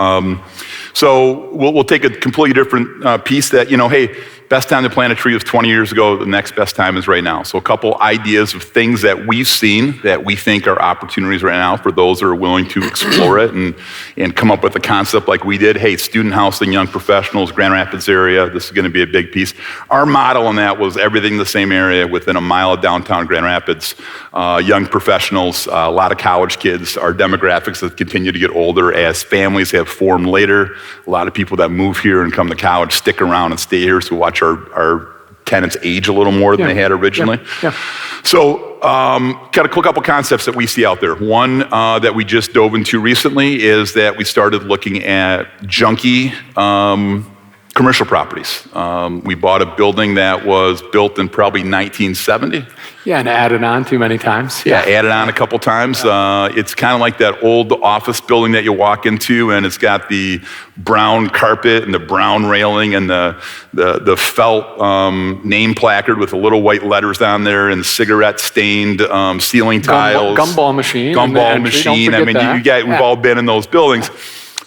So we'll take a completely different piece that, hey, best time to plant a tree was 20 years ago. The next best time is right now. So a couple ideas of things that we've seen that we think are opportunities right now for those that are willing to explore it and come up with a concept like we did. Hey, student housing, young professionals, Grand Rapids area, this is going to be a big piece. Our model on that was everything in the same area within a mile of downtown Grand Rapids. Young professionals, a lot of college kids. Our demographics have continued to get older as families have formed later. A lot of people that move here and come to college stick around and stay here, so watch our tenants age a little more than they had originally. So got a couple concepts that we see out there. One that we just dove into recently is that we started looking at junky commercial properties. We bought a building that was built in probably 1970. Yeah, and added on too many times. Yeah, added on a couple times. It's kind of like that old office building that you walk into, and it's got the brown carpet and the brown railing and the felt name placard with the little white letters on there and cigarette-stained ceiling tiles. Gumball machine. Gumball machine. I mean, we've all been in those buildings.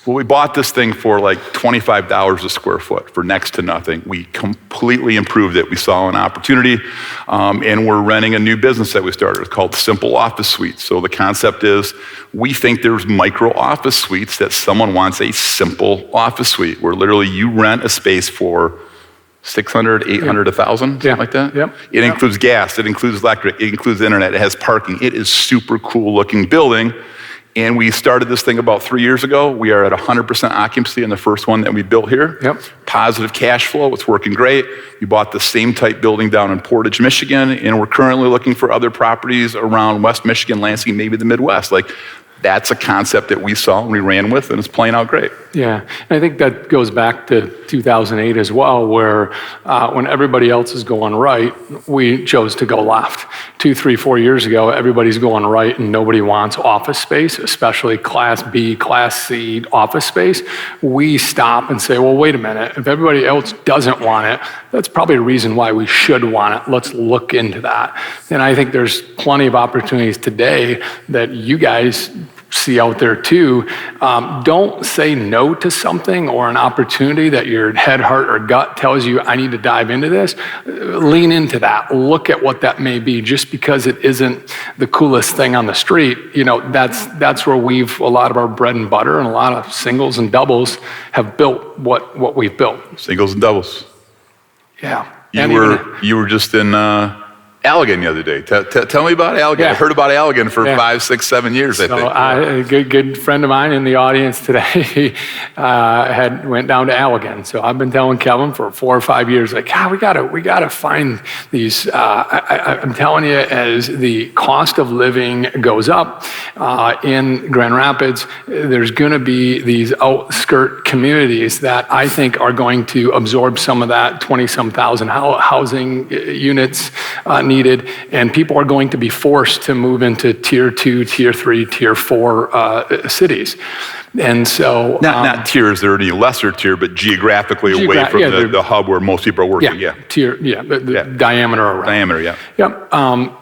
Well, we bought this thing for like $25 a square foot for next to nothing. We completely improved it. We saw an opportunity, and we're renting a new business that we started. It's called Simple Office Suites. So the concept is we think there's micro office suites that someone wants a simple office suite where literally you rent a space for $600, $800, $1,000, something like that. Yep. It includes gas, it includes electric, it includes internet, it has parking. It is super cool looking building. And we started this thing about 3 years ago. We are at 100% occupancy in the first one that we built here. Yep. Positive cash flow, it's working great. We bought the same type building down in Portage, Michigan, and we're currently looking for other properties around West Michigan, Lansing, maybe the Midwest. Like, that's a concept that we saw and we ran with, and it's playing out great. Yeah, and I think that goes back to 2008 as well, where when everybody else is going right, we chose to go left. 2, 3, 4 years ago, everybody's going right and nobody wants office space, especially Class B, Class C office space. We stop and say, well, wait a minute, if everybody else doesn't want it, that's probably a reason why we should want it. Let's look into that. And I think there's plenty of opportunities today that you guys see out there too. Don't say no to something or an opportunity that your head, heart, or gut tells you, I need to dive into this. Lean into that. Look at what that may be. Just because it isn't the coolest thing on the street, that's where a lot of our bread and butter and a lot of singles and doubles have built what we've built. Singles and doubles. Yeah. You were just in Allegan the other day. Tell me about Allegan. Yeah. I heard about Allegan for 5, 6, 7 years, I think. A good friend of mine in the audience today went down to Allegan. So I've been telling Kevin for 4 or 5 years, like, we gotta find these. I'm telling you, as the cost of living goes up in Grand Rapids, there's going to be these outskirt communities that I think are going to absorb some of that 20-some thousand housing units needed, and people are going to be forced to move into tier 2, tier 3, tier 4 cities. And so not tiers, they're any lesser tier, but geographically away from the hub where most people are working. Diameter around. Diameter, yeah. Yep.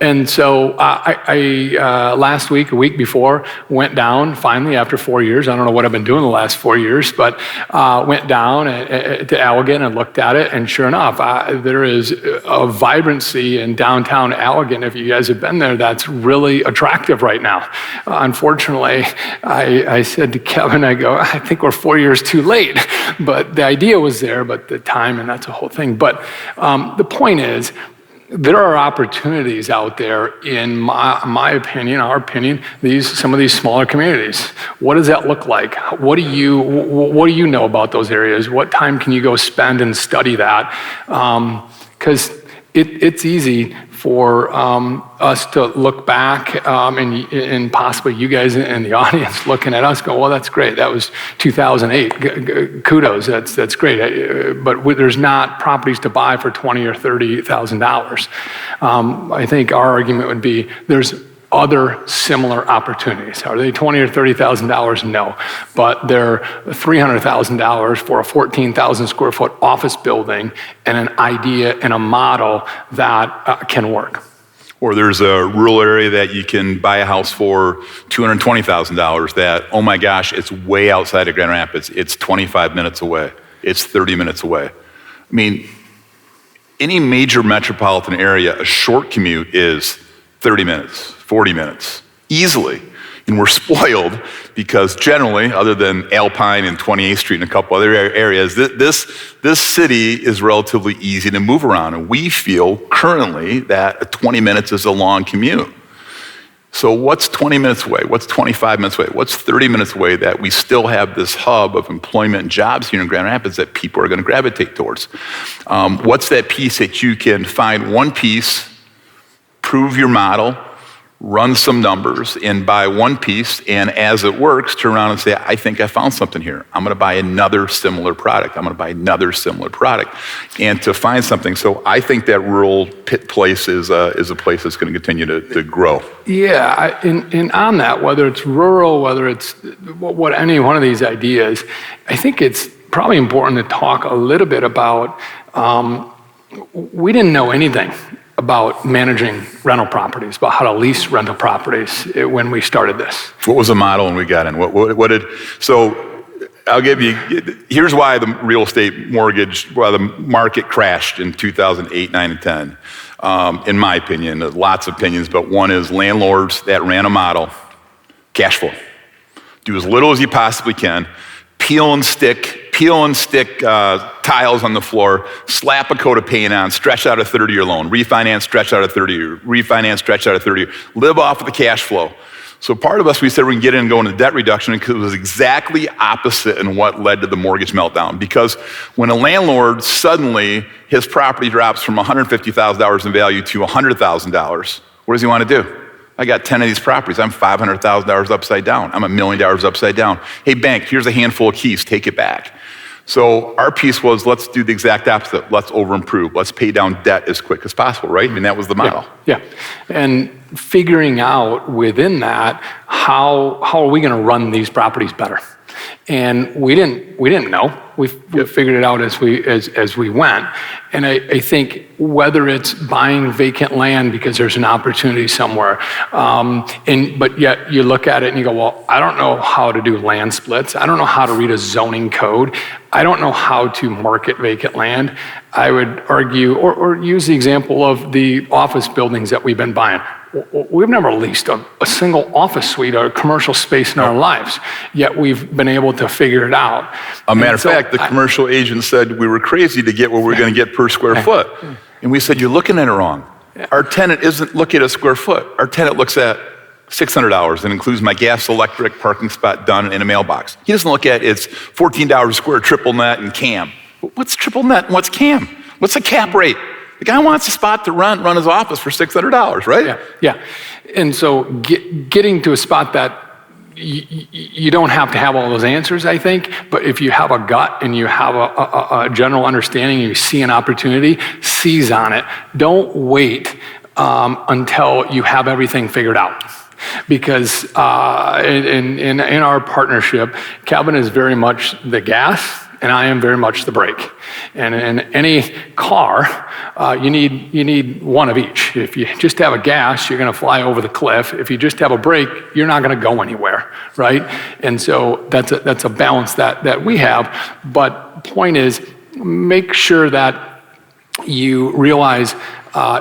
And so I last week, a week before, went down finally after 4 years. I don't know what I've been doing the last 4 years, but went down to Allegan and looked at it. And sure enough, there is a vibrancy in downtown Allegan. If you guys have been there, that's really attractive right now. Unfortunately, I said to Kevin, I go, I think we're 4 years too late. But the idea was there, but the time, and that's a whole thing. But the point is, there are opportunities out there, in my opinion, our opinion, some of these smaller communities. What does that look like? What do you know about those areas? What time can you go spend and study that? Because it's easy for us to look back and possibly you guys in the audience looking at us go, well, that's great. That was 2008. Kudos. That's great. But there's not properties to buy for $20,000 or $30,000. I think our argument would be there's other similar opportunities. Are they $20,000 or $30,000? No, but they're $300,000 for a 14,000 square foot office building and an idea and a model that can work. Or there's a rural area that you can buy a house for $220,000 that, oh my gosh, it's way outside of Grand Rapids. It's 25 minutes away. It's 30 minutes away. I mean, any major metropolitan area, a short commute is 30 minutes, 40 minutes, easily. And we're spoiled because generally, other than Alpine and 28th Street and a couple other areas, this city is relatively easy to move around. And we feel currently that 20 minutes is a long commute. So what's 20 minutes away? What's 25 minutes away? What's 30 minutes away that we still have this hub of employment and jobs here in Grand Rapids that people are going to gravitate towards? What's that piece that you can find one piece, prove your model, run some numbers, and buy one piece, and as it works, turn around and say, I think I found something here. I'm gonna buy another similar product. I'm gonna buy another similar product, and to find something. So I think that rural pit place is a place that's gonna continue to grow. Yeah, and on that, whether it's rural, whether it's any one of these ideas, I think it's probably important to talk a little bit about, we didn't know anything about managing rental properties, about how to lease rental properties when we started this. What was the model when we got in? So I'll give you, here's why the real estate mortgage, why the market crashed in 2008, 9, and 10. In my opinion, lots of opinions, but one is landlords that ran a model, cash flow. Do as little as you possibly can, peel and stick tiles on the floor, slap a coat of paint on, stretch out a 30-year loan, refinance, stretch out a 30-year, refinance, stretch out a 30-year, live off of the cash flow. So part of us, we said we can get in and go into debt reduction because it was exactly opposite in what led to the mortgage meltdown. Because when a landlord suddenly, his property drops from $150,000 in value to $100,000, what does he want to do? I got 10 of these properties. I'm $500,000 upside down. I'm $1 million upside down. Hey, bank, here's a handful of keys. Take it back. So our piece was, let's do the exact opposite. Let's over-improve. Let's pay down debt as quick as possible, right? I mean, that was the model. Yeah. And figuring out within that, how are we going to run these properties better? And we didn't know. We figured it out as we went. And I think whether it's buying vacant land because there's an opportunity somewhere, but yet you look at it and you go, well, I don't know how to do land splits. I don't know how to read a zoning code. I don't know how to market vacant land. I would argue, or use the example of the office buildings that we've been buying. We've never leased a single office suite or commercial space in our lives, yet we've been able to figure it out. A matter of fact, the commercial agent said we were crazy to get what we were going to get per square foot. And we said, you're looking at it wrong. Our tenant isn't looking at a square foot. Our tenant looks at $600 and includes my gas, electric, parking spot done in a mailbox. He doesn't look at it's $14 a square triple net and CAM. What's triple net and what's CAM? What's the cap rate? The guy wants a spot to run his office for $600, right? Yeah. And so getting to a spot that you don't have to have all those answers, I think, but if you have a gut and you have a general understanding and you see an opportunity, seize on it. Don't wait until you have everything figured out. Because in our partnership, Kevin is very much the gas, and I am very much the brake. And in any car, you need one of each. If you just have a gas, you're going to fly over the cliff. If you just have a brake, you're not going to go anywhere, right? And so that's a balance that we have. But point is, make sure that you realize,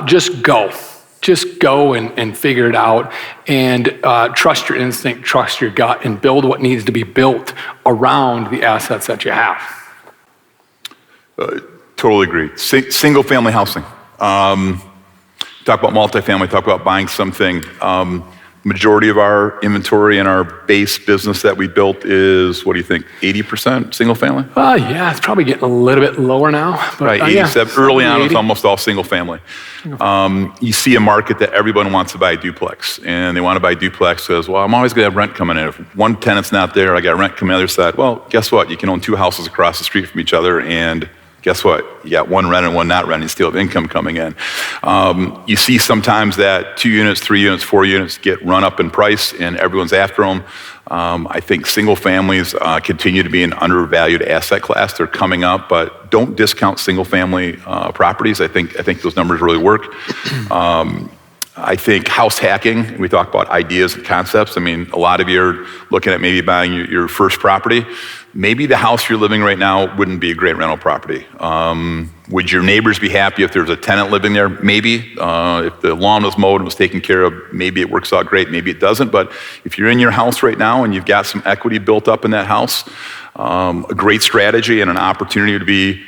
just go. Just go and figure it out, and trust your instinct, trust your gut, and build what needs to be built around the assets that you have. Totally agree. Single family housing. Talk about multifamily, talk about buying something. Majority of our inventory in our base business that we built is, what do you think, 80% single family? Yeah, it's probably getting a little bit lower now. But, right, 87. Early on, it was almost all single family. You see a market that everyone wants to buy a duplex, and they want to buy a duplex because, well, I'm always going to have rent coming in. If one tenant's not there, I got rent coming on the other side. Well, guess what? You can own two houses across the street from each other, and guess what? You got one rent and one not rent, and you still have income coming in. You see sometimes that 2 units, 3 units, 4 units get run up in price, and everyone's after them. I think single families continue to be an undervalued asset class. They're coming up, but don't discount single family properties. I think those numbers really work. I think house hacking, we talk about ideas and concepts. I mean, a lot of you are looking at maybe buying your first property. Maybe the house you're living right now wouldn't be a great rental property. Would your neighbors be happy if there's a tenant living there? Maybe. If the lawn was mowed and was taken care of, maybe it works out great, maybe it doesn't. But if you're in your house right now and you've got some equity built up in that house, a great strategy and an opportunity to be,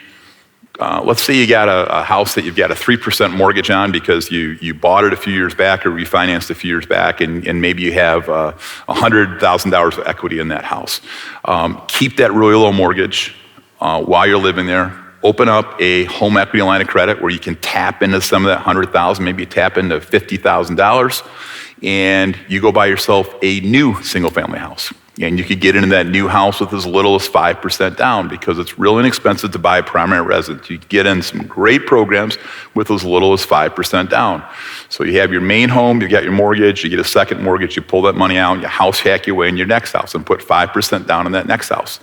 let's say you got a house that you've got a 3% mortgage on because you bought it a few years back or refinanced a few years back, and maybe you have $100,000 of equity in that house. Keep that really low mortgage while you're living there. open up a home equity line of credit where you can tap into some of that $100,000, maybe you tap into $50,000, and you go buy yourself a new single family house. And you could get into that new house with as little as 5% down because it's real inexpensive to buy a primary residence. You get in some great programs with as little as 5% down. So you have your main home, you got your mortgage, you get a second mortgage, you pull that money out, you house hack your way in your next house and put 5% down in that next house.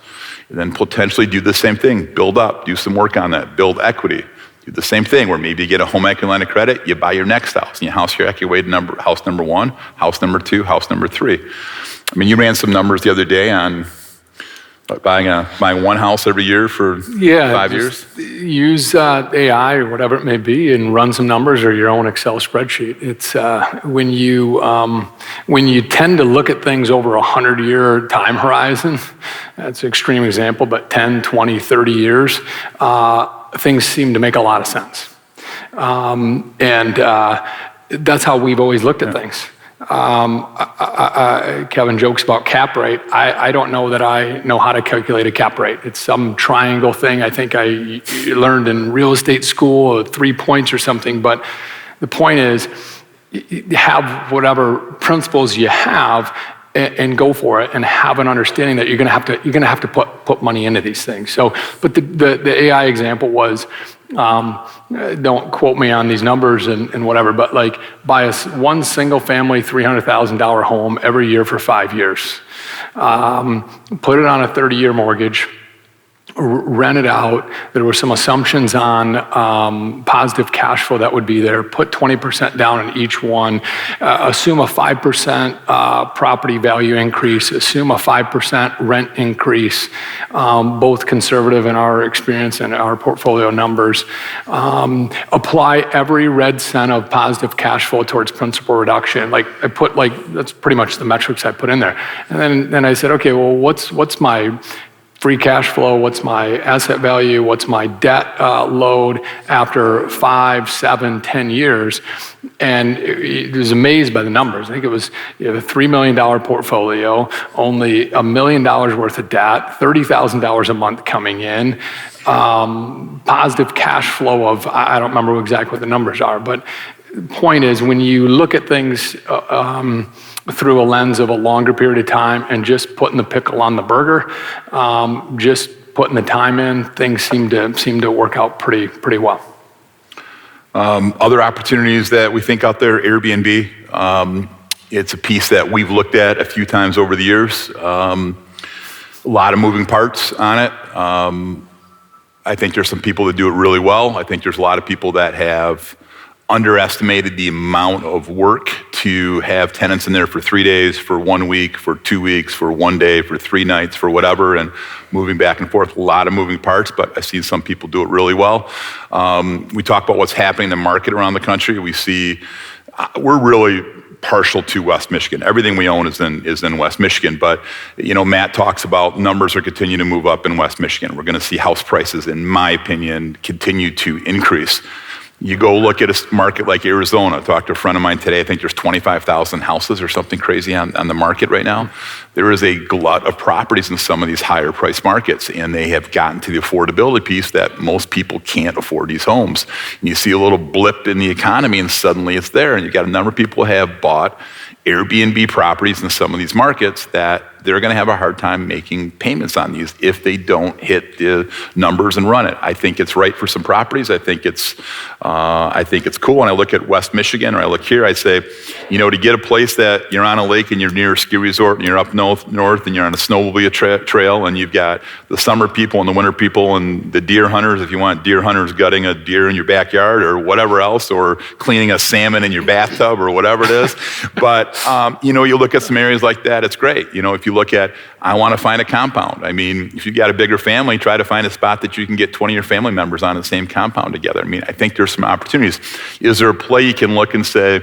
And then potentially do the same thing, build up, do some work on that, build equity. Do the same thing where maybe you get a home equity line of credit, you buy your next house, and you house hack your way to house number 1, house number 2, house number 3. I mean, you ran some numbers the other day on buying one house every year for 5 years. Use AI or whatever it may be and run some numbers or your own Excel spreadsheet. It's when you tend to look at things over a 100-year time horizon, that's an extreme example, but 10, 20, 30 years, things seem to make a lot of sense. That's how we've always looked at things. Kevin jokes about cap rate. I don't know that I know how to calculate a cap rate. It's some triangle thing I think I learned in real estate school, 3 points or something. But the point is, have whatever principles you have and go for it, and have an understanding that you're going to have to put money into these things. So, but the AI example was, don't quote me on these numbers and whatever, but like buy one single family $300,000 home every year for 5 years, put it on a 30-year mortgage, rent it out. There were some assumptions on positive cash flow that would be there. Put 20% down in each one. Assume a 5% property value increase. Assume a 5% rent increase. Both conservative in our experience and our portfolio numbers. Apply every red cent of positive cash flow towards principal reduction. That's pretty much the metrics I put in there. And then I said, okay, well, what's my free cash flow, what's my asset value, what's my debt load after 5, 7, 10 years? And it was amazed by the numbers. I think it was a $3 million portfolio, only $1 million worth of debt, $30,000 a month coming in, positive cash flow of, I don't remember exactly what the numbers are, but the point is when you look at things through a lens of a longer period of time and just putting the pickle on the burger, just putting the time in, things seem to work out pretty well. Other opportunities that we think out there, Airbnb. It's a piece that we've looked at a few times over the years. A lot of moving parts on it. I think there's some people that do it really well. I think there's a lot of people that have underestimated the amount of work to have tenants in there for 3 days, for 1 week, for 2 weeks, for 1 day, for 3 nights, for whatever, and moving back and forth. A lot of moving parts, but I've seen some people do it really well. We talk about what's happening in the market around the country. We see, we're really partial to West Michigan. Everything we own is in West Michigan, but Matt talks about numbers are continuing to move up in West Michigan. We're going to see house prices, in my opinion, continue to increase. You go look at a market like Arizona. I talked to a friend of mine today. I think there's 25,000 houses or something crazy on the market right now. There is a glut of properties in some of these higher price markets, and they have gotten to the affordability piece that most people can't afford these homes. And you see a little blip in the economy, and suddenly it's there. And you've got a number of people who have bought Airbnb properties in some of these markets that they're going to have a hard time making payments on these if they don't hit the numbers and run it. I think it's right for some properties. I think it's cool. When I look at West Michigan or I look here, I say, to get a place that you're on a lake and you're near a ski resort and you're up north and you're on a snowmobile trail and you've got the summer people and the winter people and the deer hunters, if you want deer hunters gutting a deer in your backyard or whatever else, or cleaning a salmon in your bathtub or whatever it is. But, you look at some areas like that, it's great. If you look at, I want to find a compound. I mean, if you've got a bigger family, try to find a spot that you can get 20 of your family members on the same compound together. I mean, I think there's some opportunities. Is there a play you can look and say,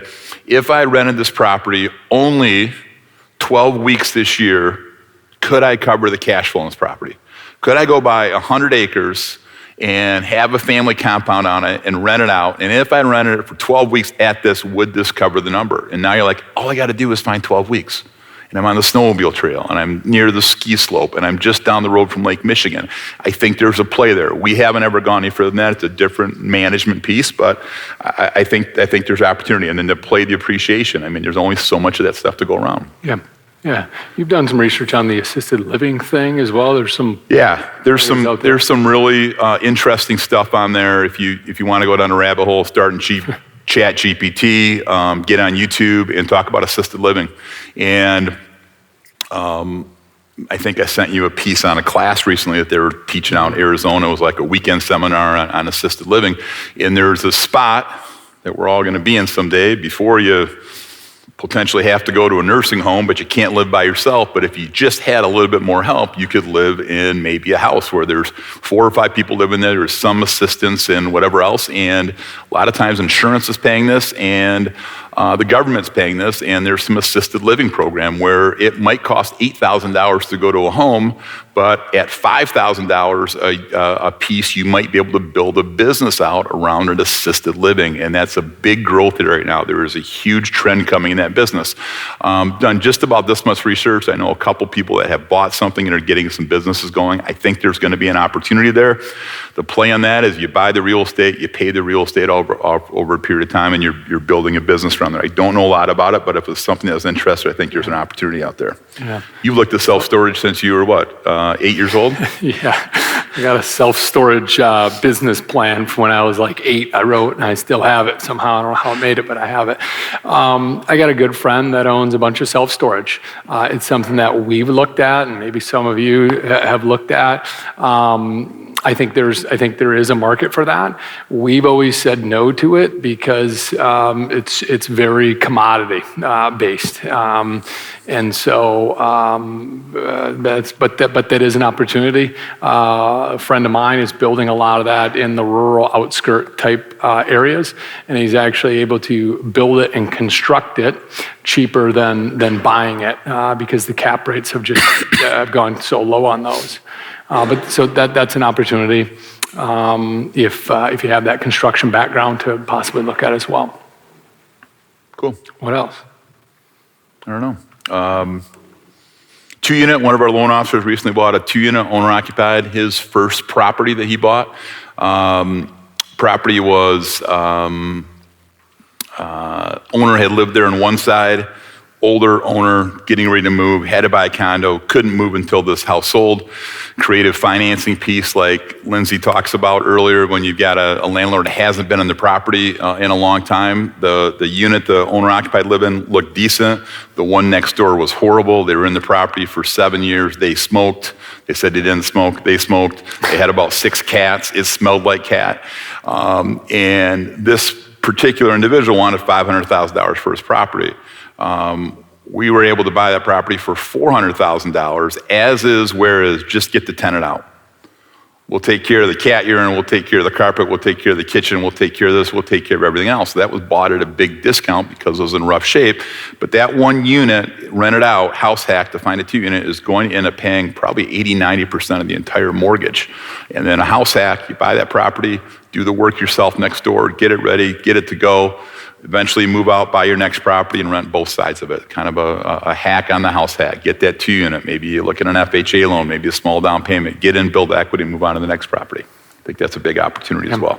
if I rented this property only 12 weeks this year, could I cover the cash flow on this property? Could I go buy 100 acres and have a family compound on it and rent it out? And if I rented it for 12 weeks at this, would this cover the number? And now you're like, all I got to do is find 12 weeks. and I'm on the snowmobile trail, and I'm near the ski slope, and I'm just down the road from Lake Michigan. I think there's a play there. We haven't ever gone any further than that. It's a different management piece, but I think there's opportunity. And then to play the appreciation, I mean, there's only so much of that stuff to go around. Yeah. You've done some research on the assisted living thing as well. There's some there's some really interesting stuff on there. If you want to go down a rabbit hole, start in Chat GPT, get on YouTube and talk about assisted living. And I think I sent you a piece on a class recently that they were teaching out in Arizona. It was like a weekend seminar on assisted living. And there's a spot that we're all going to be in someday before you potentially have to go to a nursing home, but you can't live by yourself. But if you just had a little bit more help, you could live in maybe a house where there's 4 or 5 people living there, there's some assistance and whatever else. And a lot of times insurance is paying this and the government's paying this, and there's some assisted living program where it might cost $8,000 to go to a home, but at $5,000 a piece, you might be able to build a business out around an assisted living, and that's a big growth there right now. There is a huge trend coming in that business. Done just about this much research. I know a couple people that have bought something and are getting some businesses going. I think there's going to be an opportunity there. The play on that is you buy the real estate, you pay the real estate over a period of time, and you're building a business around there. I don't know a lot about it, but if it's something that's interested, I think there's an opportunity out there. Yeah. You've looked at self-storage since you were what, 8 years old? Yeah, I got a self-storage business plan from when I was like 8. I wrote, and I still have it somehow. I don't know how I made it, but I have it. I got a good friend that owns a bunch of self-storage. It's something that we've looked at, and maybe some of you have looked at. I think there is a market for that. We've always said no to it because it's very commodity based, and so that is an opportunity. A friend of mine is building a lot of that in the rural outskirt type areas, and he's actually able to build it and construct it cheaper than buying it because the cap rates have just have gone so low on those. But so that's an opportunity if you have that construction background to possibly look at as well. Cool. What else? I don't know. 2-unit, one of our loan officers recently bought a 2-unit owner-occupied, his first property that he bought. Property was, owner had lived there on one side, older owner getting ready to move, had to buy a condo, couldn't move until this house sold. Creative financing piece like Lindsay talks about earlier, when you've got a landlord that hasn't been on the property in a long time. The unit the owner-occupied lived in looked decent. The one next door was horrible. They were in the property for 7 years. They smoked. They said they didn't smoke. They smoked. They had about 6 cats. It smelled like cat. And this particular individual wanted $500,000 for his property. We were able to buy that property for $400,000, as is, where is, just get the tenant out. We'll take care of the cat urine, we'll take care of the carpet, we'll take care of the kitchen, we'll take care of this, we'll take care of everything else. So that was bought at a big discount because it was in rough shape. But that one unit rented out, house hack to find a 2-unit, is going to end up paying probably 80-90% of the entire mortgage. And then a house hack, you buy that property, do the work yourself next door, get it ready, get it to go. Eventually move out, buy your next property, and rent both sides of it. Kind of a hack on the house hack. Get that 2-unit. Maybe you look at an FHA loan, maybe a small down payment. Get in, build equity, move on to the next property. I think that's a big opportunity as well.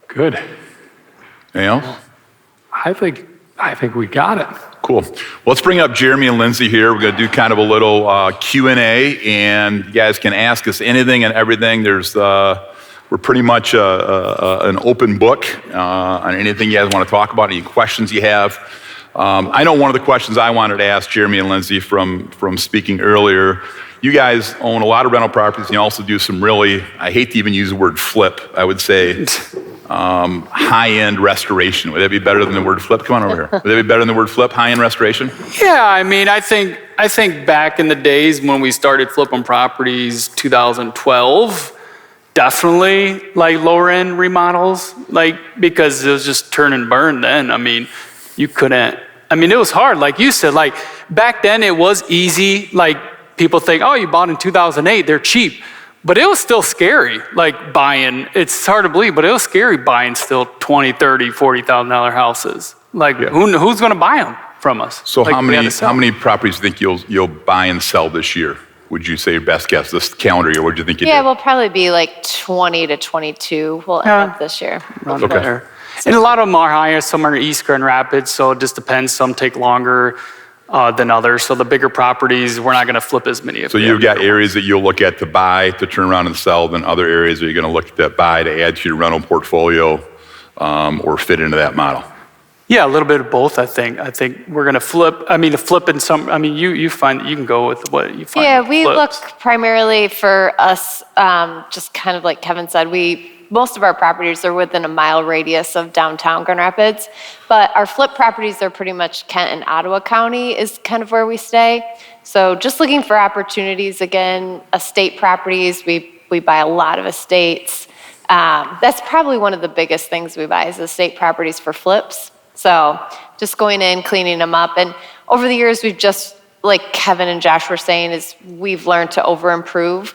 Good. Anything else? I think we got it. Cool. Let's bring up Jeremy and Lindsay here. We're going to do kind of a little Q&A, and you guys can ask us anything and everything. We're pretty much an open book on anything you guys want to talk about, any questions you have. I know one of the questions I wanted to ask Jeremy and Lindsay from speaking earlier, you guys own a lot of rental properties, and you also do some really, I hate to even use the word flip, I would say high-end restoration. Would that be better than the word flip? Come on over here. Would that be better than the word flip, high-end restoration? Yeah, I mean, I think back in the days when we started flipping properties, 2012, definitely like lower end remodels, like, because it was just turn and burn then. I mean, it was hard. Like you said, like back then it was easy. Like people think, oh, you bought in 2008, they're cheap. But it was still scary, like buying, it's hard to believe, but it was scary buying still $20,000, $30,000, $40,000 houses. Like, who's going to buy them from us? So Like, how we had to sell many them. properties do you think you'll buy and sell this year? Would you say your best guess this calendar year? What do you think you Yeah, did? we'll probably be like 20 to 22 we'll end up this year. Around Okay. there. And a lot of them are higher. Some are East Grand Rapids, so it just depends. Some take longer than others. So the bigger properties, we're not going to flip as many. So you've got areas that you'll look at to buy, to turn around and sell, then other areas that you're going to look at that buy to add to your rental portfolio or fit into that model. Yeah, a little bit of both, I think. I think we're going to flip. I mean, the flip in some, I mean, you find, you can go with what you find. Yeah, we flips. look primarily for us, just kind of like Kevin said, most of our properties are within a mile radius of downtown Grand Rapids, but our flip properties are pretty much Kent and Ottawa County is kind of where we stay. So just looking for opportunities, again, estate properties, we buy a lot of estates. That's probably one of the biggest things we buy is estate properties for flips. So just going in, cleaning them up. And over the years, we've just, like Kevin and Josh were saying, is we've learned to over-improve.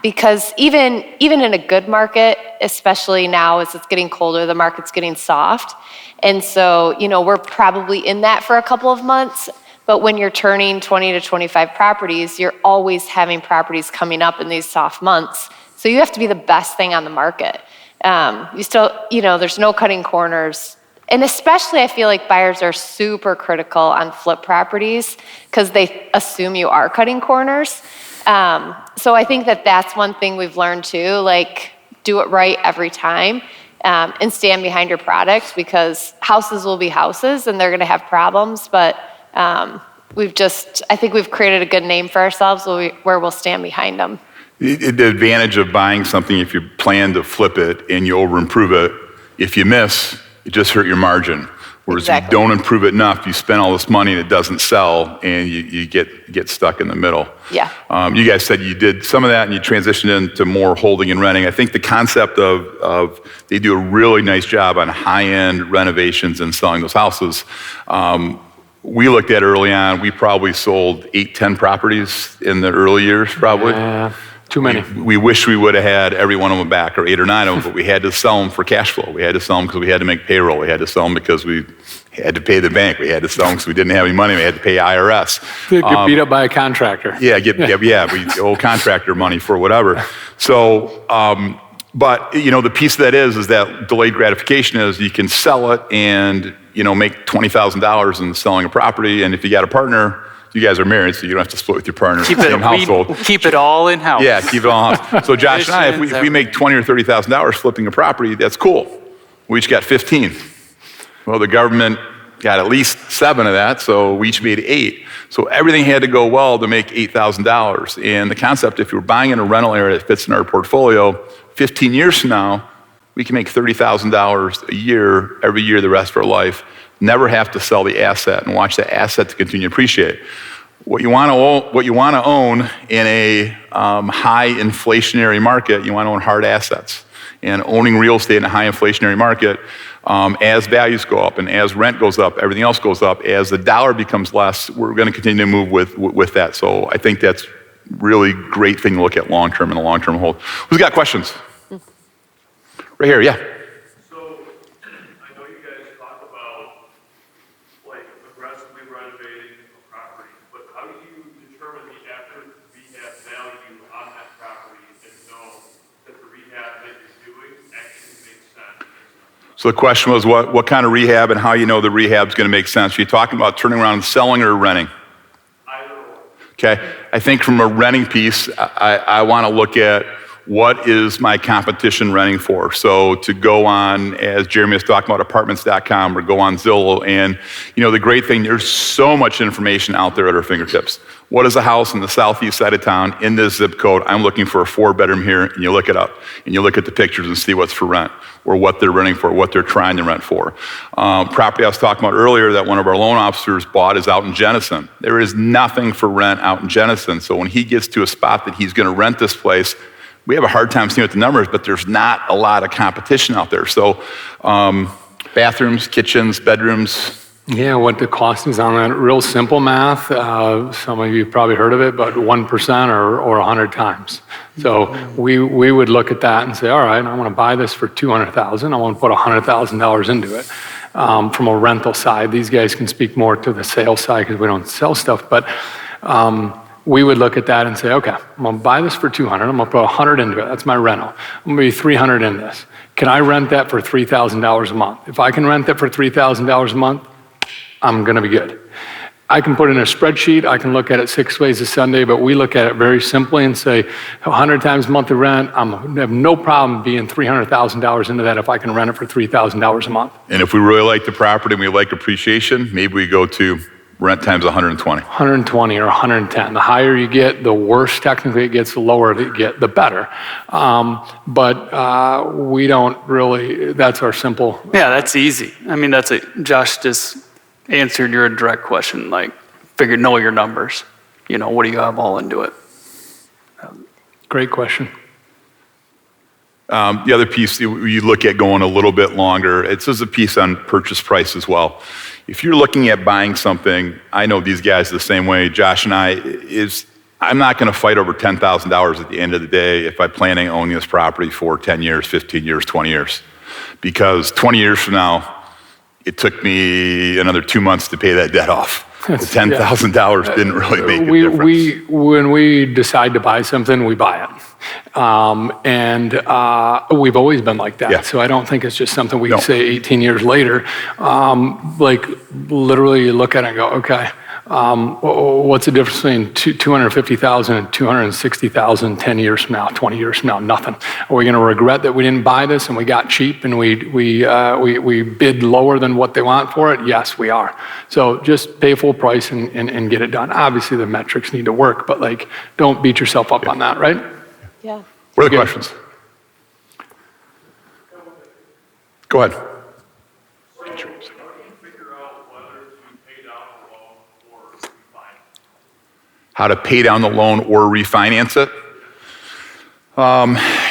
Because even in a good market, especially now as it's getting colder, the market's getting soft. And so, we're probably in that for a couple of months. But when you're turning 20 to 25 properties, you're always having properties coming up in these soft months. So you have to be the best thing on the market. You still, there's no cutting corners. And especially I feel like buyers are super critical on flip properties because they assume you are cutting corners. So I think that's one thing we've learned too, like do it right every time and stand behind your product because houses will be houses and they're going to have problems. But I think we've created a good name for ourselves where we'll stand behind them. The advantage of buying something, if you plan to flip it and you over-improve it, if you miss, you just hurt your margin. Whereas Exactly. if you don't improve it enough, you spend all this money and it doesn't sell, and you get stuck in the middle. Yeah. You guys said you did some of that and you transitioned into more holding and renting. I think the concept of they do a really nice job on high-end renovations and selling those houses. We looked at early on, we probably sold 8, 10 properties in the early years, probably. Too many. We wish we would have had every one of them back, or 8 or 9 of them, but we had to sell them for cash flow. We had to sell them because we had to make payroll. We had to sell them because we had to pay the bank. We had to sell them because we didn't have any money. We had to pay IRS. They get beat up by a contractor. We owe contractor money for whatever. So, but the piece of that is that delayed gratification is you can sell it and make $20,000 in selling a property, and if you got a partner. You guys are married, so you don't have to split with your partner in the same household. Keep it all in house. Yeah, keep it all in house. So Josh and I, if we make $20,000 or $30,000 flipping a property, that's cool. We each got 15. Well, the government got at least 7 of that, so we each made 8. So everything had to go well to make $8,000. And the concept, if you're buying in a rental area that fits in our portfolio, 15 years from now, we can make $30,000 a year, every year the rest of our life. Never have to sell the asset and watch the asset to continue to appreciate. What you want to own in a high inflationary market, you want to own hard assets. And owning real estate in a high inflationary market, as values go up and as rent goes up, everything else goes up. As the dollar becomes less, we're going to continue to move with that. So I think that's really great thing to look at long term and a long term hold. Who's got questions? Right here, yeah. So the question was what kind of rehab and how you know the rehab's going to make sense. Are you talking about turning around and selling or renting? Either or. Okay. I think from a renting piece, I want to look at what is my competition renting for. So to go on, as Jeremy was talking about, apartments.com or go on Zillow. And the great thing, there's so much information out there at our fingertips. What is a house in the southeast side of town in this zip code? I'm looking for a 4-bedroom here, and you look it up. And you look at the pictures and see what's for rent or what they're renting for, what they're trying to rent for. Property I was talking about earlier that one of our loan officers bought is out in Jenison. There is nothing for rent out in Jenison. So when he gets to a spot that he's going to rent this place, we have a hard time seeing what the numbers, but there's not a lot of competition out there. So bathrooms, kitchens, bedrooms. Yeah, what the cost is on that. Real simple math. Some of you probably heard of it, but 1% or 100 times. So we would look at that and say, all right, I want to buy this for $200,000. I want to put $100,000 into it. from a rental side. These guys can speak more to the sales side because we don't sell stuff, but we would look at that and say, okay, I'm gonna buy this for 200, I'm gonna put 100 into it, that's my rental. I'm gonna be 300 in this. Can I rent that for $3,000 a month? If I can rent that for $3,000 a month, I'm gonna be good. I can put in a spreadsheet, I can look at it 6 ways a Sunday, but we look at it very simply and say 100 times monthly rent, I have no problem being $300,000 into that if I can rent it for $3,000 a month. And if we really like the property and we like appreciation, maybe we go to rent times 120. 120 or 110. The higher you get, the worse technically it gets, the lower you get, the better. But we don't really, that's our simple. Yeah, that's easy. I mean, Josh just answered your direct question, like, know your numbers. You know, what do you have all into it? Great question. The other piece you look at going a little bit longer, it's just a piece on purchase price as well. If you're looking at buying something, I know these guys the same way, Josh and I'm not gonna fight over $10,000 at the end of the day if I plan on owning this property for 10 years, 15 years, 20 years. Because 20 years from now, it took me another 2 months to pay that debt off. The $10,000 didn't really make a difference. When we decide to buy something, we buy it. And we've always been like that. Yeah. So I don't think it's just something we can say 18 years later. Like literally you look at it and go, okay, what's the difference between 250,000 and 260,000 10 years from now, 20 years from now? Nothing. Are we going to regret that we didn't buy this and we got cheap and we bid lower than what they want for it? Yes, we are. So just pay full price and get it done. Obviously the metrics need to work, but like don't beat yourself up on that, right? Yeah. What are the questions? Go ahead. How to pay down the loan or refinance it?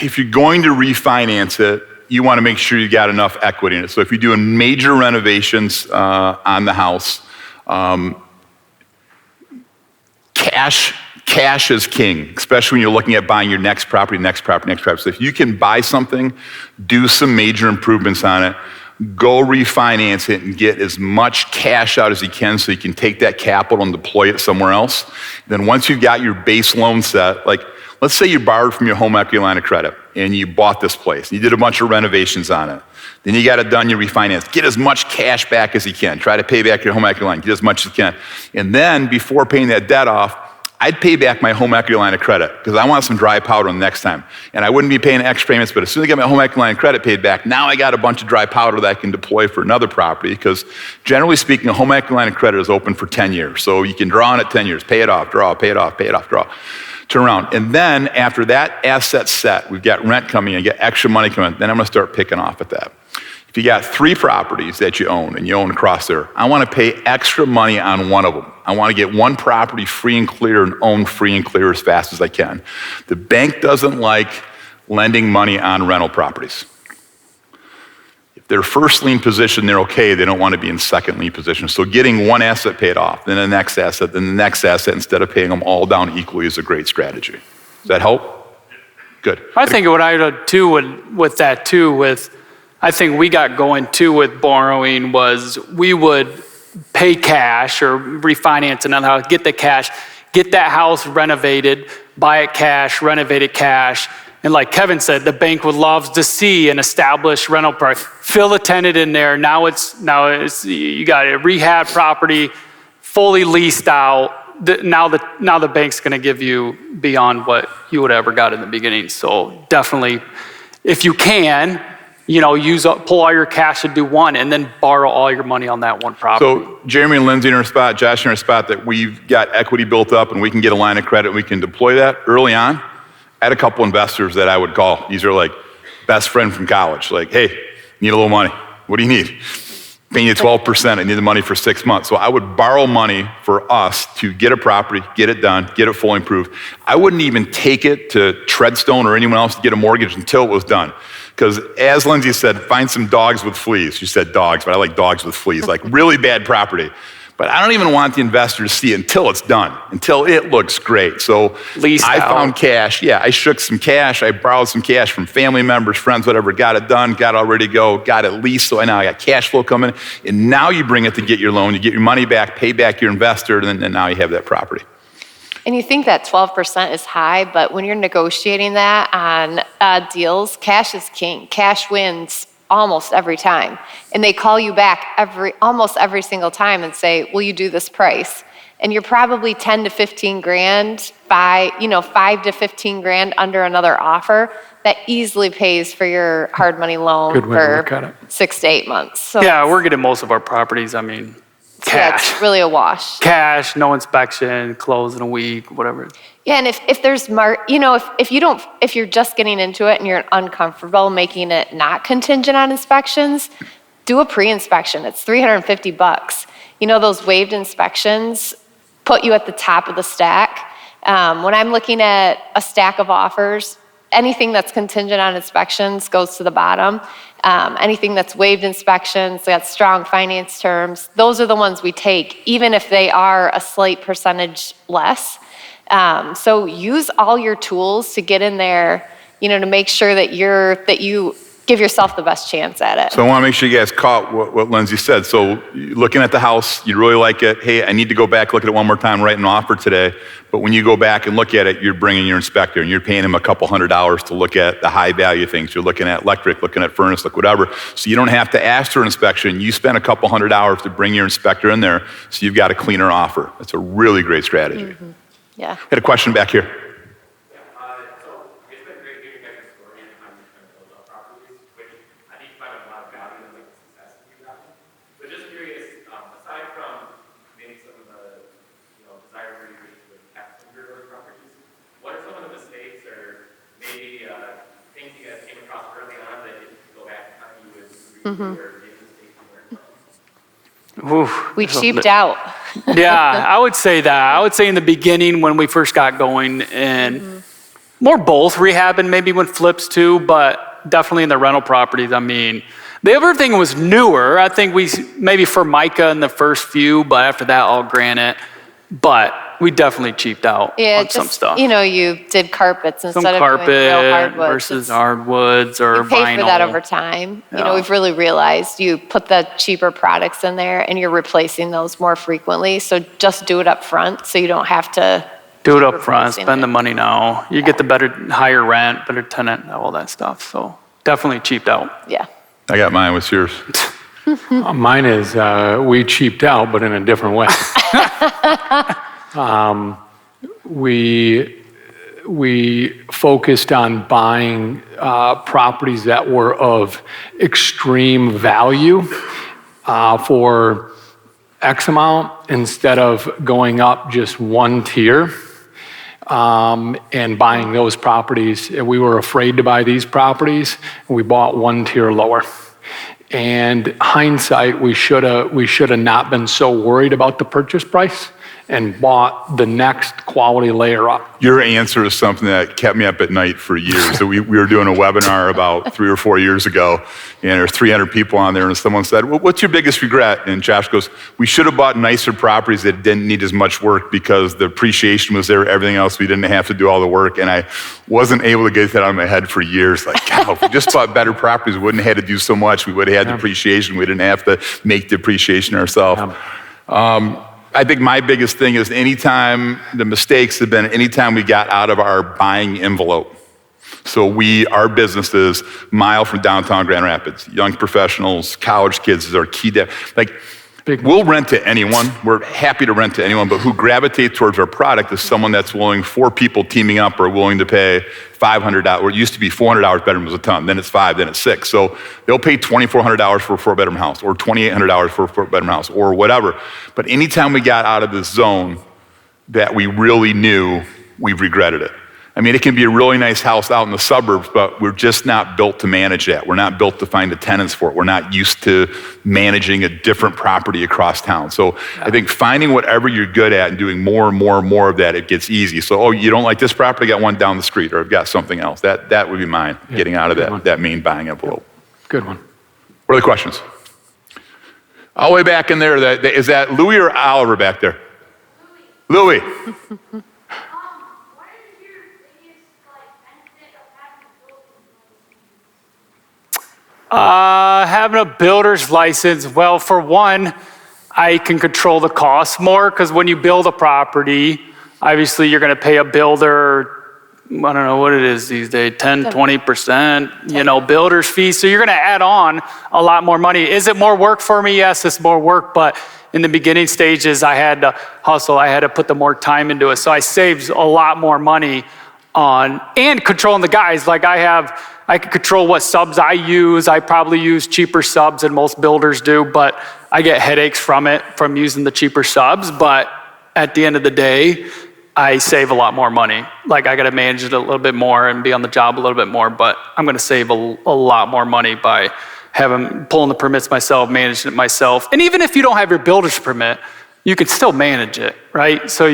If you're going to refinance it, you want to make sure you got enough equity in it. So if you're doing major renovations on the house, cash is king, especially when you're looking at buying your next property. So if you can buy something, do some major improvements on it, go refinance it and get as much cash out as you can so you can take that capital and deploy it somewhere else. Then once you've got your base loan set, like let's say you borrowed from your home equity line of credit and you bought this place. You did a bunch of renovations on it. Then you got it done, you refinance. Get as much cash back as you can. Try to pay back your home equity line. Get as much as you can. And then before paying that debt off, I'd pay back my home equity line of credit because I want some dry powder the next time. And I wouldn't be paying extra payments, but as soon as I get my home equity line of credit paid back, now I got a bunch of dry powder that I can deploy for another property because generally speaking, a home equity line of credit is open for 10 years. So you can draw on it 10 years, pay it off, draw, pay it off, pay it off, draw. Turn around. And then after that asset's set, we've got rent coming in, get extra money coming in, then I'm gonna start picking off at that. If you got 3 properties that you own and you own across there, I want to pay extra money on one of them. I want to get one property free and clear and own free and clear as fast as I can. The bank doesn't like lending money on rental properties. If they're first lien position, they're okay. They don't want to be in second lien position. So getting one asset paid off, then the next asset, then the next asset, instead of paying them all down equally is a great strategy. Does that help? Good. I think what I would do with that too, I think we got going too with borrowing was we would pay cash or refinance another house, get the cash, get that house renovated, buy it cash, renovate it cash. And like Kevin said, the bank would love to see an established rental price. Fill a tenant in there. Now it's you got a rehab property, fully leased out. Now the bank's going to give you beyond what you would ever got in the beginning. So definitely, if you can, pull all your cash to do one and then borrow all your money on that one property. So Jeremy and Lindsay in our spot, Josh in our spot, that we've got equity built up and we can get a line of credit and we can deploy that early on. I had a couple investors that I would call. These are like best friend from college. Like, hey, need a little money. What do you need? Paying you 12%. I need the money for 6 months. So I would borrow money for us to get a property, get it done, get it fully improved. I wouldn't even take it to Treadstone or anyone else to get a mortgage until it was done. Because as Lindsay said, find some dogs with fleas. She said dogs, but I like dogs with fleas, like really bad property. But I don't even want the investor to see it until it's done, until it looks great. So Leased I out. found cash. Yeah, I shook some cash. I borrowed some cash from family members, friends, whatever. Got it done, got it all ready to go, got it leased. So now I got cash flow coming in. And now you bring it to get your loan. You get your money back, pay back your investor, and then now you have that property. And you think that 12% is high, but when you're negotiating that on deals, cash is king. Cash wins almost every time. And they call you back almost every single time and say, will you do this price? And you're probably 10 to 15 grand, 5 to 15 grand under another offer that easily pays for your hard money loan Good way to look at for it. 6 to 8 months. So Yeah, we're getting most of our properties, yeah, cash. it's really a wash. Cash, no inspection, close in a week, whatever. Yeah, and if there's if you're just getting into it and you're uncomfortable making it not contingent on inspections, do a pre-inspection. It's $350. Those waived inspections put you at the top of the stack. When I'm looking at a stack of offers, anything that's contingent on inspections goes to the bottom. Anything that's waived inspections, got strong finance terms, those are the ones we take, even if they are a slight percentage less. So use all your tools to get in there, to make sure that you give yourself the best chance at it. So I want to make sure you guys caught what Lindsay said. So looking at the house, you really like it. Hey, I need to go back, look at it one more time, write an offer today. But when you go back and look at it, you're bringing your inspector and you're paying him a couple $100 to look at the high value things. You're looking at electric, looking at furnace, whatever. So you don't have to ask for an inspection. You spend a couple $100 to bring your inspector in there. So you've got a cleaner offer. That's a really great strategy. Mm-hmm. Yeah. Had a question back here. So it's been great hearing your guys' story and how you're trying to build up properties, which I think you find a lot of value in the success that you've gotten. But just curious, aside from maybe some of the desire for you to have some of your properties, what are some of the mistakes or maybe things you guys came across early on that if you go back in time you would redo or maybe mistakes you learned from? Oof. We cheaped out. Yeah, I would say that. I would say in the beginning when we first got going, and more both rehab and maybe when flips too, but definitely in the rental properties. The other thing was newer. I think we maybe Formica in the first few, but after that, I'll grant it. But we definitely cheaped out on some stuff. You did carpets instead Some of carpet doing real hardwoods. versus hardwoods or You pay vinyl. for that over time. Yeah. We've really realized you put the cheaper products in there and you're replacing those more frequently. So just do it up front so you don't have to Do it keep up front, replacing spend it. the money now. You get the higher rent, better tenant, all that stuff. So definitely cheaped out. Yeah. I got mine. What's yours? Mine is we cheaped out, but in a different way. We focused on buying properties that were of extreme value for X amount instead of going up just one tier and buying those properties. We were afraid to buy these properties, and we bought one tier lower. And hindsight, we should have not been so worried about the purchase price and bought the next quality layer up. Your answer is something that kept me up at night for years. So we were doing a webinar about 3 or 4 years ago, and there's 300 people on there, and someone said, well, what's your biggest regret? And Josh goes, we should have bought nicer properties that didn't need as much work because the appreciation was there, everything else, we didn't have to do all the work. And I wasn't able to get that out of my head for years. Like, God, if we just bought better properties, we wouldn't have had to do so much. We would have had the appreciation. We didn't have to make the appreciation ourselves. I think my biggest thing is anytime the mistakes have been anytime we got out of our buying envelope. So our business is mile from downtown Grand Rapids. Young professionals, college kids is our key. We'll rent to anyone. We're happy to rent to anyone, but who gravitate towards our product is someone that's willing, 4 people teaming up are willing to pay $500, or it used to be $400 bedroom was a ton, then it's $500, then it's $600. So they'll pay $2,400 for a 4-bedroom house, or $2,800 for a 4-bedroom house, or whatever. But anytime we got out of this zone that we really knew, we've regretted it. I mean, it can be a really nice house out in the suburbs, but we're just not built to manage that. We're not built to find the tenants for it. We're not used to managing a different property across town. So I think finding whatever you're good at and doing more and more and more of that, it gets easy. So, you don't like this property? I got one down the street, or I've got something else. That would be mine, getting out of that main buying envelope. Good one. What are the questions? All the way back in there, is that Louis or Oliver back there? Louis. What is your biggest benefit of having a building? Having a builder's license, well, for one, I can control the costs more because when you build a property, obviously you're going to pay a builder, I don't know what it is these days, 10, 20%, builder's fee. So you're going to add on a lot more money. Is it more work for me? Yes, it's more work, but in the beginning stages, I had to hustle. I had to put the more time into it. So I saved a lot more money on, and controlling the guys. Like I can control what subs I use. I probably use cheaper subs than most builders do, but I get headaches from using the cheaper subs. But at the end of the day, I save a lot more money. Like I got to manage it a little bit more and be on the job a little bit more, but I'm going to save a lot more money by pulling the permits myself, managing it myself. And even if you don't have your builder's permit, you can still manage it, right? So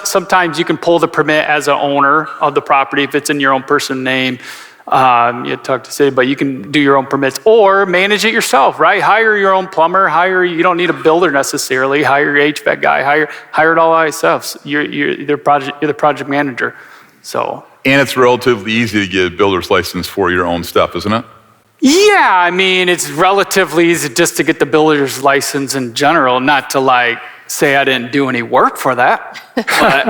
sometimes you can pull the permit as an owner of the property if it's in your own person's name. You talk to city, but you can do your own permits or manage it yourself, right? Hire your own plumber. You don't need a builder necessarily. Hire your HVAC guy. Hire it all out yourself. You're the project manager. So. And it's relatively easy to get a builder's license for your own stuff, isn't it? Yeah, it's relatively easy just to get the builder's license in general, not to say I didn't do any work for that. But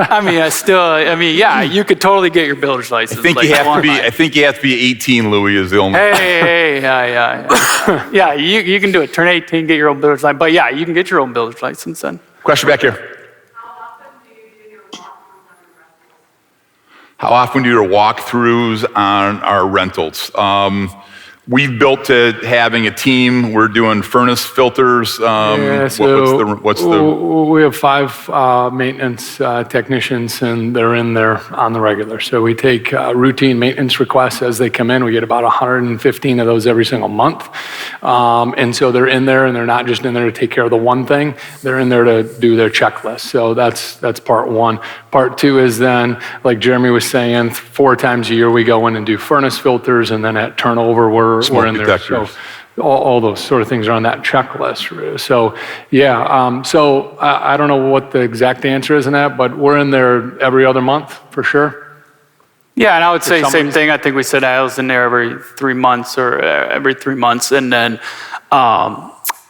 you could totally get your builder's license. I think you have to be 18, Louis, is the only. Yeah, you can do it. Turn 18, get your own builder's license. But yeah, you can get your own builder's license then. Question back here. How often do your walkthroughs on our rentals? We've built to having a team. We're doing furnace filters. We have 5 maintenance technicians, and they're in there on the regular. So we take routine maintenance requests as they come in. We get about 115 of those every single month. And so they're in there, and they're not just in there to take care of the one thing. They're in there to do their checklist. So that's part one. Part two is then, like Jeremy was saying, 4 times a year we go in and do furnace filters, and then at turnover we're in there. So all those sort of things are on that checklist. So yeah, I don't know what the exact answer is in that, but we're in there every other month for sure. Yeah, and I would say same thing. I think we said I was in there every 3 months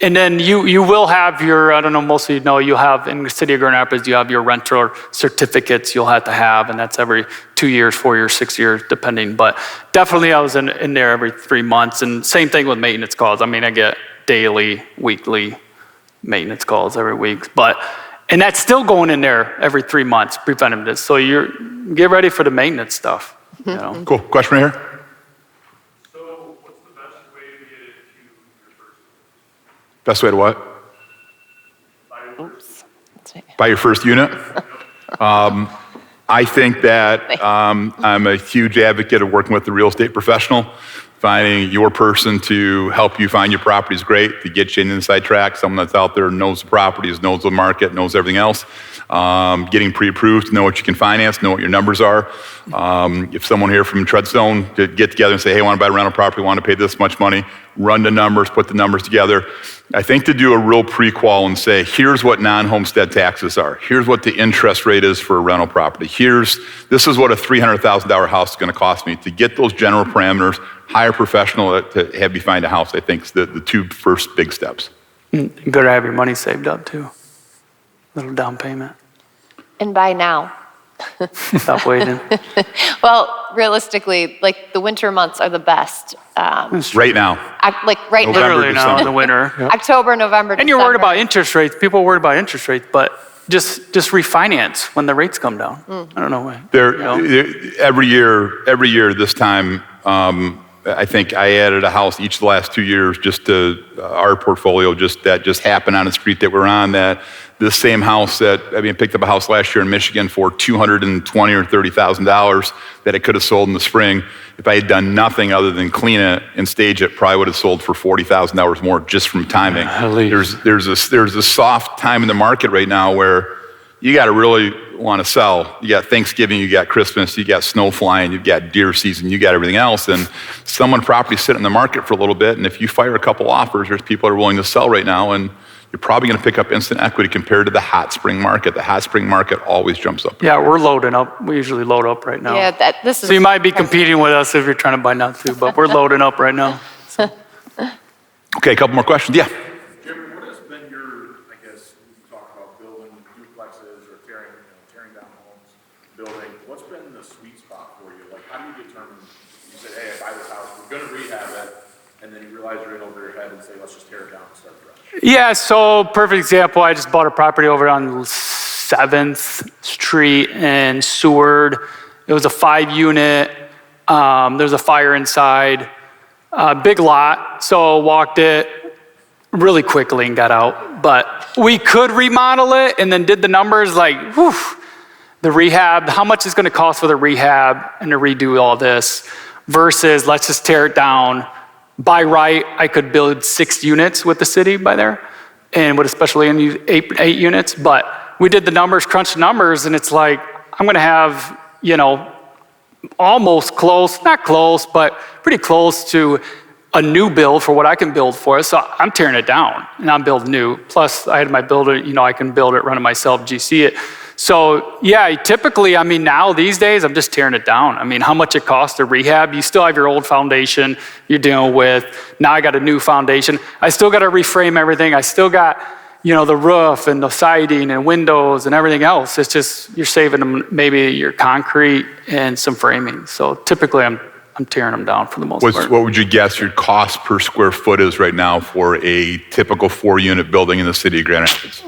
and then you will have your, I don't know, most of you know, you'll have, in the city of Grand Rapids, you have your rental certificates you'll have to have, and that's every 2 years, 4 years, 6 years, depending. But definitely I was in there every 3 months, and same thing with maintenance calls. I get daily, weekly maintenance calls every week. And that's still going in there every 3 months, preventative. So get ready for the maintenance stuff. Cool. Question right here. Best way to what? Buy your first unit? I think that I'm a huge advocate of working with the real estate professional. Finding your person to help you find your property is great, to get you an inside track, someone that's out there, knows the properties, knows the market, knows everything else. Getting pre-approved, know what you can finance, know what your numbers are. If someone here from Treadstone could get together and say, hey, I want to buy a rental property, want to pay this much money, run the numbers, put the numbers together. I think to do a real pre-qual and say, here's what non-homestead taxes are. Here's what the interest rate is for a rental property. This is what a $300,000 house is going to cost me. To get those general parameters, hire a professional to have you find a house, I think is the 2 first big steps. You better have your money saved up too. Little down payment. And buy now. Stop waiting. Well, realistically, the winter months are the best. Right now. Right now. Literally now in the winter. October, November, and you're worried about interest rates. People are worried about interest rates, but just refinance when the rates come down. I don't know why. Every year this time, I think I added a house each of the last 2 years just to our portfolio, that just happened on the street that we're on. That this same house picked up a house last year in Michigan for $220,000 or $30,000 that it could have sold in the spring. If I had done nothing other than clean it and stage it, probably would have sold for $40,000 more just from timing. There's a soft time in the market right now where you got to really want to sell. You got Thanksgiving, you got Christmas, you got snow flying, you've got deer season, you got everything else. And someone property sit in the market for a little bit. And if you fire a couple offers, there's people that are willing to sell right now. And you're probably going to pick up instant equity compared to the hot spring market. The hot spring market always jumps up. Yeah, we're loading up. We usually load up right now. Yeah, this is. So you might be competing with us if you're trying to buy now too, but we're loading up right now. Okay, a couple more questions. Yeah. Jeremy, what has been your, I guess, you talk about building duplexes or tearing down homes, building, what's been the sweet spot for you? Like, how do you determine, you say, hey, I buy this house, we're gonna rehab it, and then you realize you're in over your head and say, let's just tear it down and start fresh? Yeah, so perfect example, I just bought a property over on 7th Street in Seward. It was a 5-unit, there's a fire inside, big lot, so walked it really quickly and got out. But we could remodel it and then did the numbers like, whew, the rehab, how much is gonna cost for the rehab and to redo all this versus let's just tear it down. By right, I could build 6 units with the city by there and would especially need 8 units. But we did the numbers, crunched the numbers, and it's like, I'm gonna have, almost close, not close, but pretty close to a new build for what I can build for it. So I'm tearing it down and I'm building new. Plus I had my builder, I can build it, run it myself, GC it. So yeah, typically, now these days, I'm just tearing it down. How much it costs to rehab, you still have your old foundation you're dealing with. Now I got a new foundation. I still got to reframe everything. I still got, the roof and the siding and windows and everything else. It's just, you're saving them, maybe your concrete and some framing. So typically I'm tearing them down for the most part. What would you guess your cost per square foot is right now for a typical 4-unit building in the city of Grand Rapids?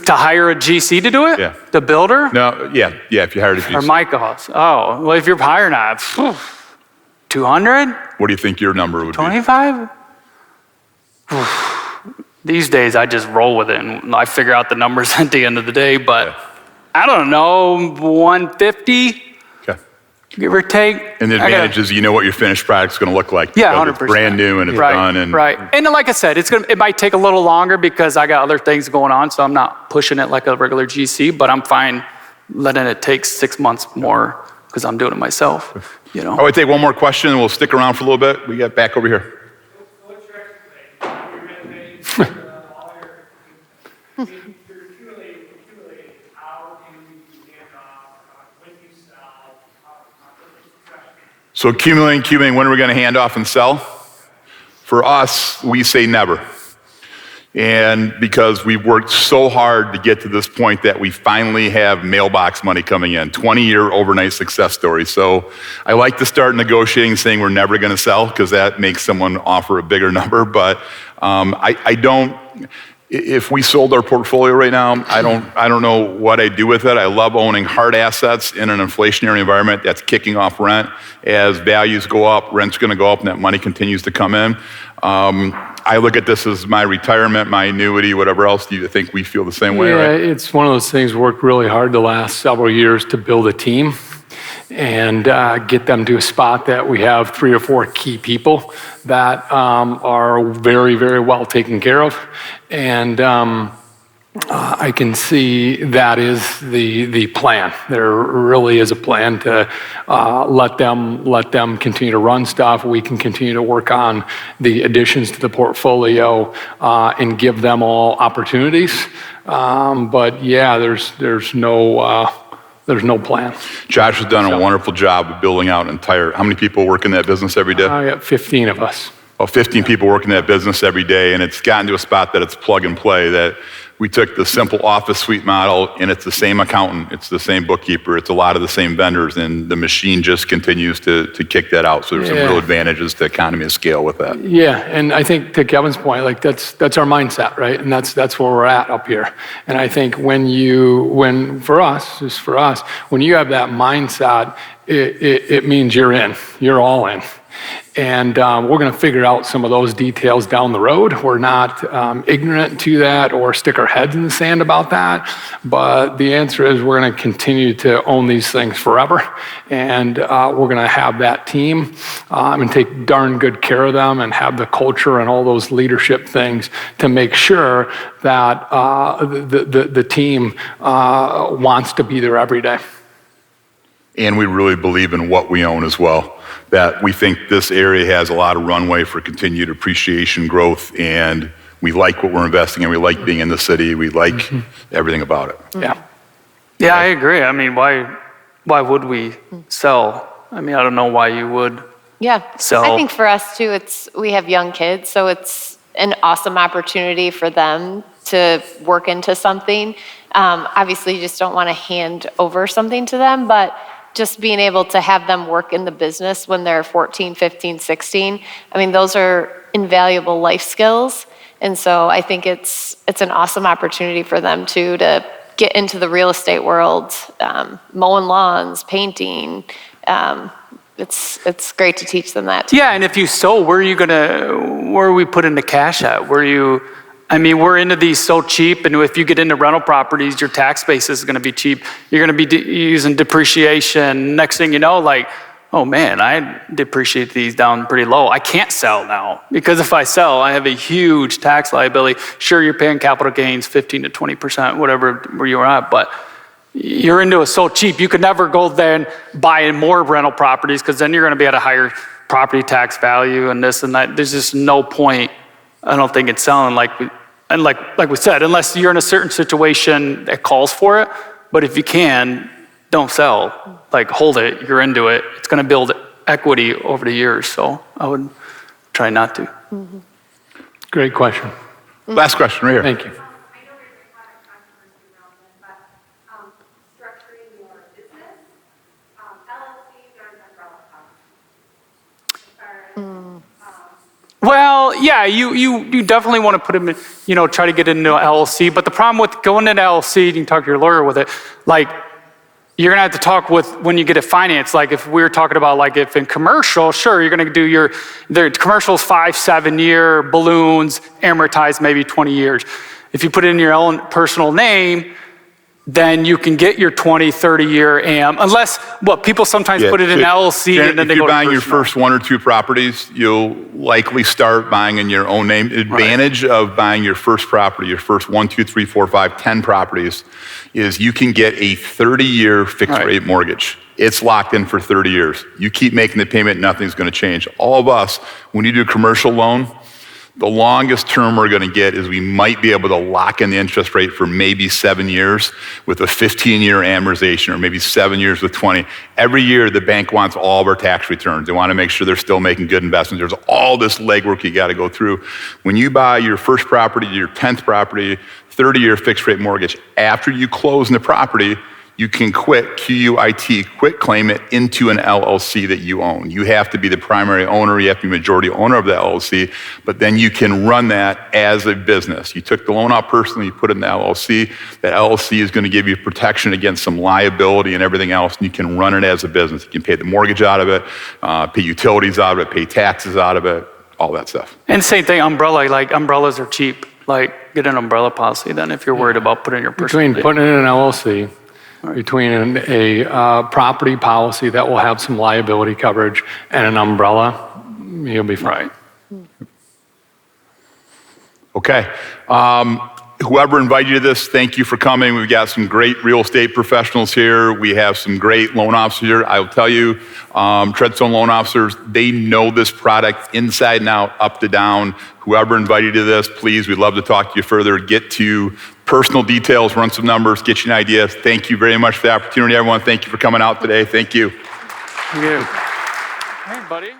To hire a GC to do it? Yeah. The builder? No, yeah, if you hired a GC. Or my cost? Oh, well, if you're hiring that, 200? What do you think your number would 25? These days, I just roll with it and I figure out the numbers at the end of the day, but I don't know, 150? be? Okay. Give or take. And the advantage is you know what your finished product's going to look like. Yeah, because 100%. It's brand new and it's done. And right. And like I said, it might take a little longer because I got other things going on, so I'm not pushing it like a regular GC, but I'm fine letting it take 6 months more because I'm doing it myself. I would take one more question and we'll stick around for a little bit. We got back over here. What's your expectation? You're renovating all your, you're accumulating, how do you hand off, when you sell, So accumulating, when are we going to hand off and sell? For us, we say never. And because we've worked so hard to get to this point that we finally have mailbox money coming in, 20-year overnight success story. So I like to start negotiating saying we're never going to sell because that makes someone offer a bigger number. But I don't, if we sold our portfolio right now, I don't know what I'd do with it. I love owning hard assets in an inflationary environment that's kicking off rent. As values go up, rent's going to go up and that money continues to come in. I look at this as my retirement, my annuity, whatever else. Do you think we feel the same way? Yeah, Right? it's one of those things, worked really hard the last several years to build a team and get them to a spot that we have 3 or 4 key people that are very, very well taken care of. And I can see that is the plan. There really is a plan to let them continue to run stuff. We can continue to work on the additions to the portfolio and give them all opportunities. But yeah, there's no plan. Josh has done a wonderful job of building out how many people work in that business every day? I got 15 of us. Well, 15 people work in that business every day, and it's gotten to a spot that it's plug and play, that we took the simple office suite model, and it's the same accountant, it's the same bookkeeper, it's a lot of the same vendors, and the machine just continues to kick that out. So there's some real advantages to economy of scale with that. Yeah, and I think to Kevin's point, like that's our mindset, right? And that's where we're at up here. And I think when you have that mindset, it means you're in, you're all in. And we're going to figure out some of those details down the road. We're not ignorant to that or stick our heads in the sand about that. But the answer is we're going to continue to own these things forever. And we're going to have that team and take darn good care of them and have the culture and all those leadership things to make sure that the team wants to be there every day. And we really believe in what we own as well, that we think this area has a lot of runway for continued appreciation, growth, and we like what we're investing in. We like being in the city. We like everything about it. Yeah. Yeah, I agree. I mean, why would we sell? I mean, I don't know why you would. Yeah, So- I think for us too, we have young kids, so it's an awesome opportunity for them to work into something. Obviously, you just don't want to hand over something to them, but just being able to have them work in the business when they're 14, 15, 16, I mean, those are invaluable life skills. And so I think it's an awesome opportunity for them too, to get into the real estate world, mowing lawns, painting. It's great to teach them that too. Yeah, and if you sold, where are we putting the cash at? We're into these so cheap, and if you get into rental properties, your tax base is going to be cheap. You're going to be using depreciation. Next thing you know, like, oh man, I depreciate these down pretty low. I can't sell now because if I sell, I have a huge tax liability. Sure, you're paying capital gains 15 to 20%, whatever where you're at, but you're into it so cheap. You could never go there and buy more rental properties because then you're going to be at a higher property tax value and this and that. There's just no point. I don't think it's selling like we said, unless you're in a certain situation that calls for it. But if you can, don't sell. Like hold it, you're into it. It's going to build equity over the years. So I would try not to. Mm-hmm. Great question. Last question right here. Thank you. I know there's a lot of controversy around this, but structuring your business, LLCs are an umbrella company. As far as, Well, yeah, you definitely want to put them in, try to get into an LLC. But the problem with going into LLC, you can talk to your lawyer with it, like you're going to have to talk with when you get it financed. Like if we were talking about like if in commercial, sure, you're going to do the commercials 5-7 year balloons, amortized maybe 20 years. If you put it in your own personal name, then you can get your 20, 30-year AM, unless, people sometimes put it in LLC and then they go to If you're buying your personal. first 1 or 2 properties, you'll likely start buying in your own name. Advantage of buying your first property, your first 1, 2, 3, 4, 5, 10 properties, is you can get a 30-year fixed rate mortgage. It's locked in for 30 years. You keep making the payment, nothing's going to change. All of us, when you do a commercial loan, the longest term we're going to get is we might be able to lock in the interest rate for maybe 7 years with a 15-year amortization, or maybe 7 years with 20. Every year, the bank wants all of our tax returns. They want to make sure they're still making good investments. There's all this legwork you got to go through. When you buy your first property, your 10th property, 30-year fixed rate mortgage, after you close on the property, you can quit claim it into an LLC that you own. You have to be the primary owner, you have to be majority owner of the LLC, but then you can run that as a business. You took the loan out personally, you put it in the LLC. That LLC is going to give you protection against some liability and everything else, and you can run it as a business. You can pay the mortgage out of it, pay utilities out of it, pay taxes out of it, all that stuff. And same thing, umbrellas are cheap. Like get an umbrella policy then if you're worried about putting your personal Between putting it in an LLC, between a property policy that will have some liability coverage and an umbrella, you'll be fine. Okay. Whoever invited you to this, thank you for coming. We've got some great real estate professionals here. We have some great loan officers here. I will tell you, Treadstone loan officers, they know this product inside and out, up to down. Whoever invited you to this, please, we'd love to talk to you further, get to personal details, run some numbers, get you an idea. Thank you very much for the opportunity, everyone. Thank you for coming out today. Thank you. Thank you. Hey, buddy.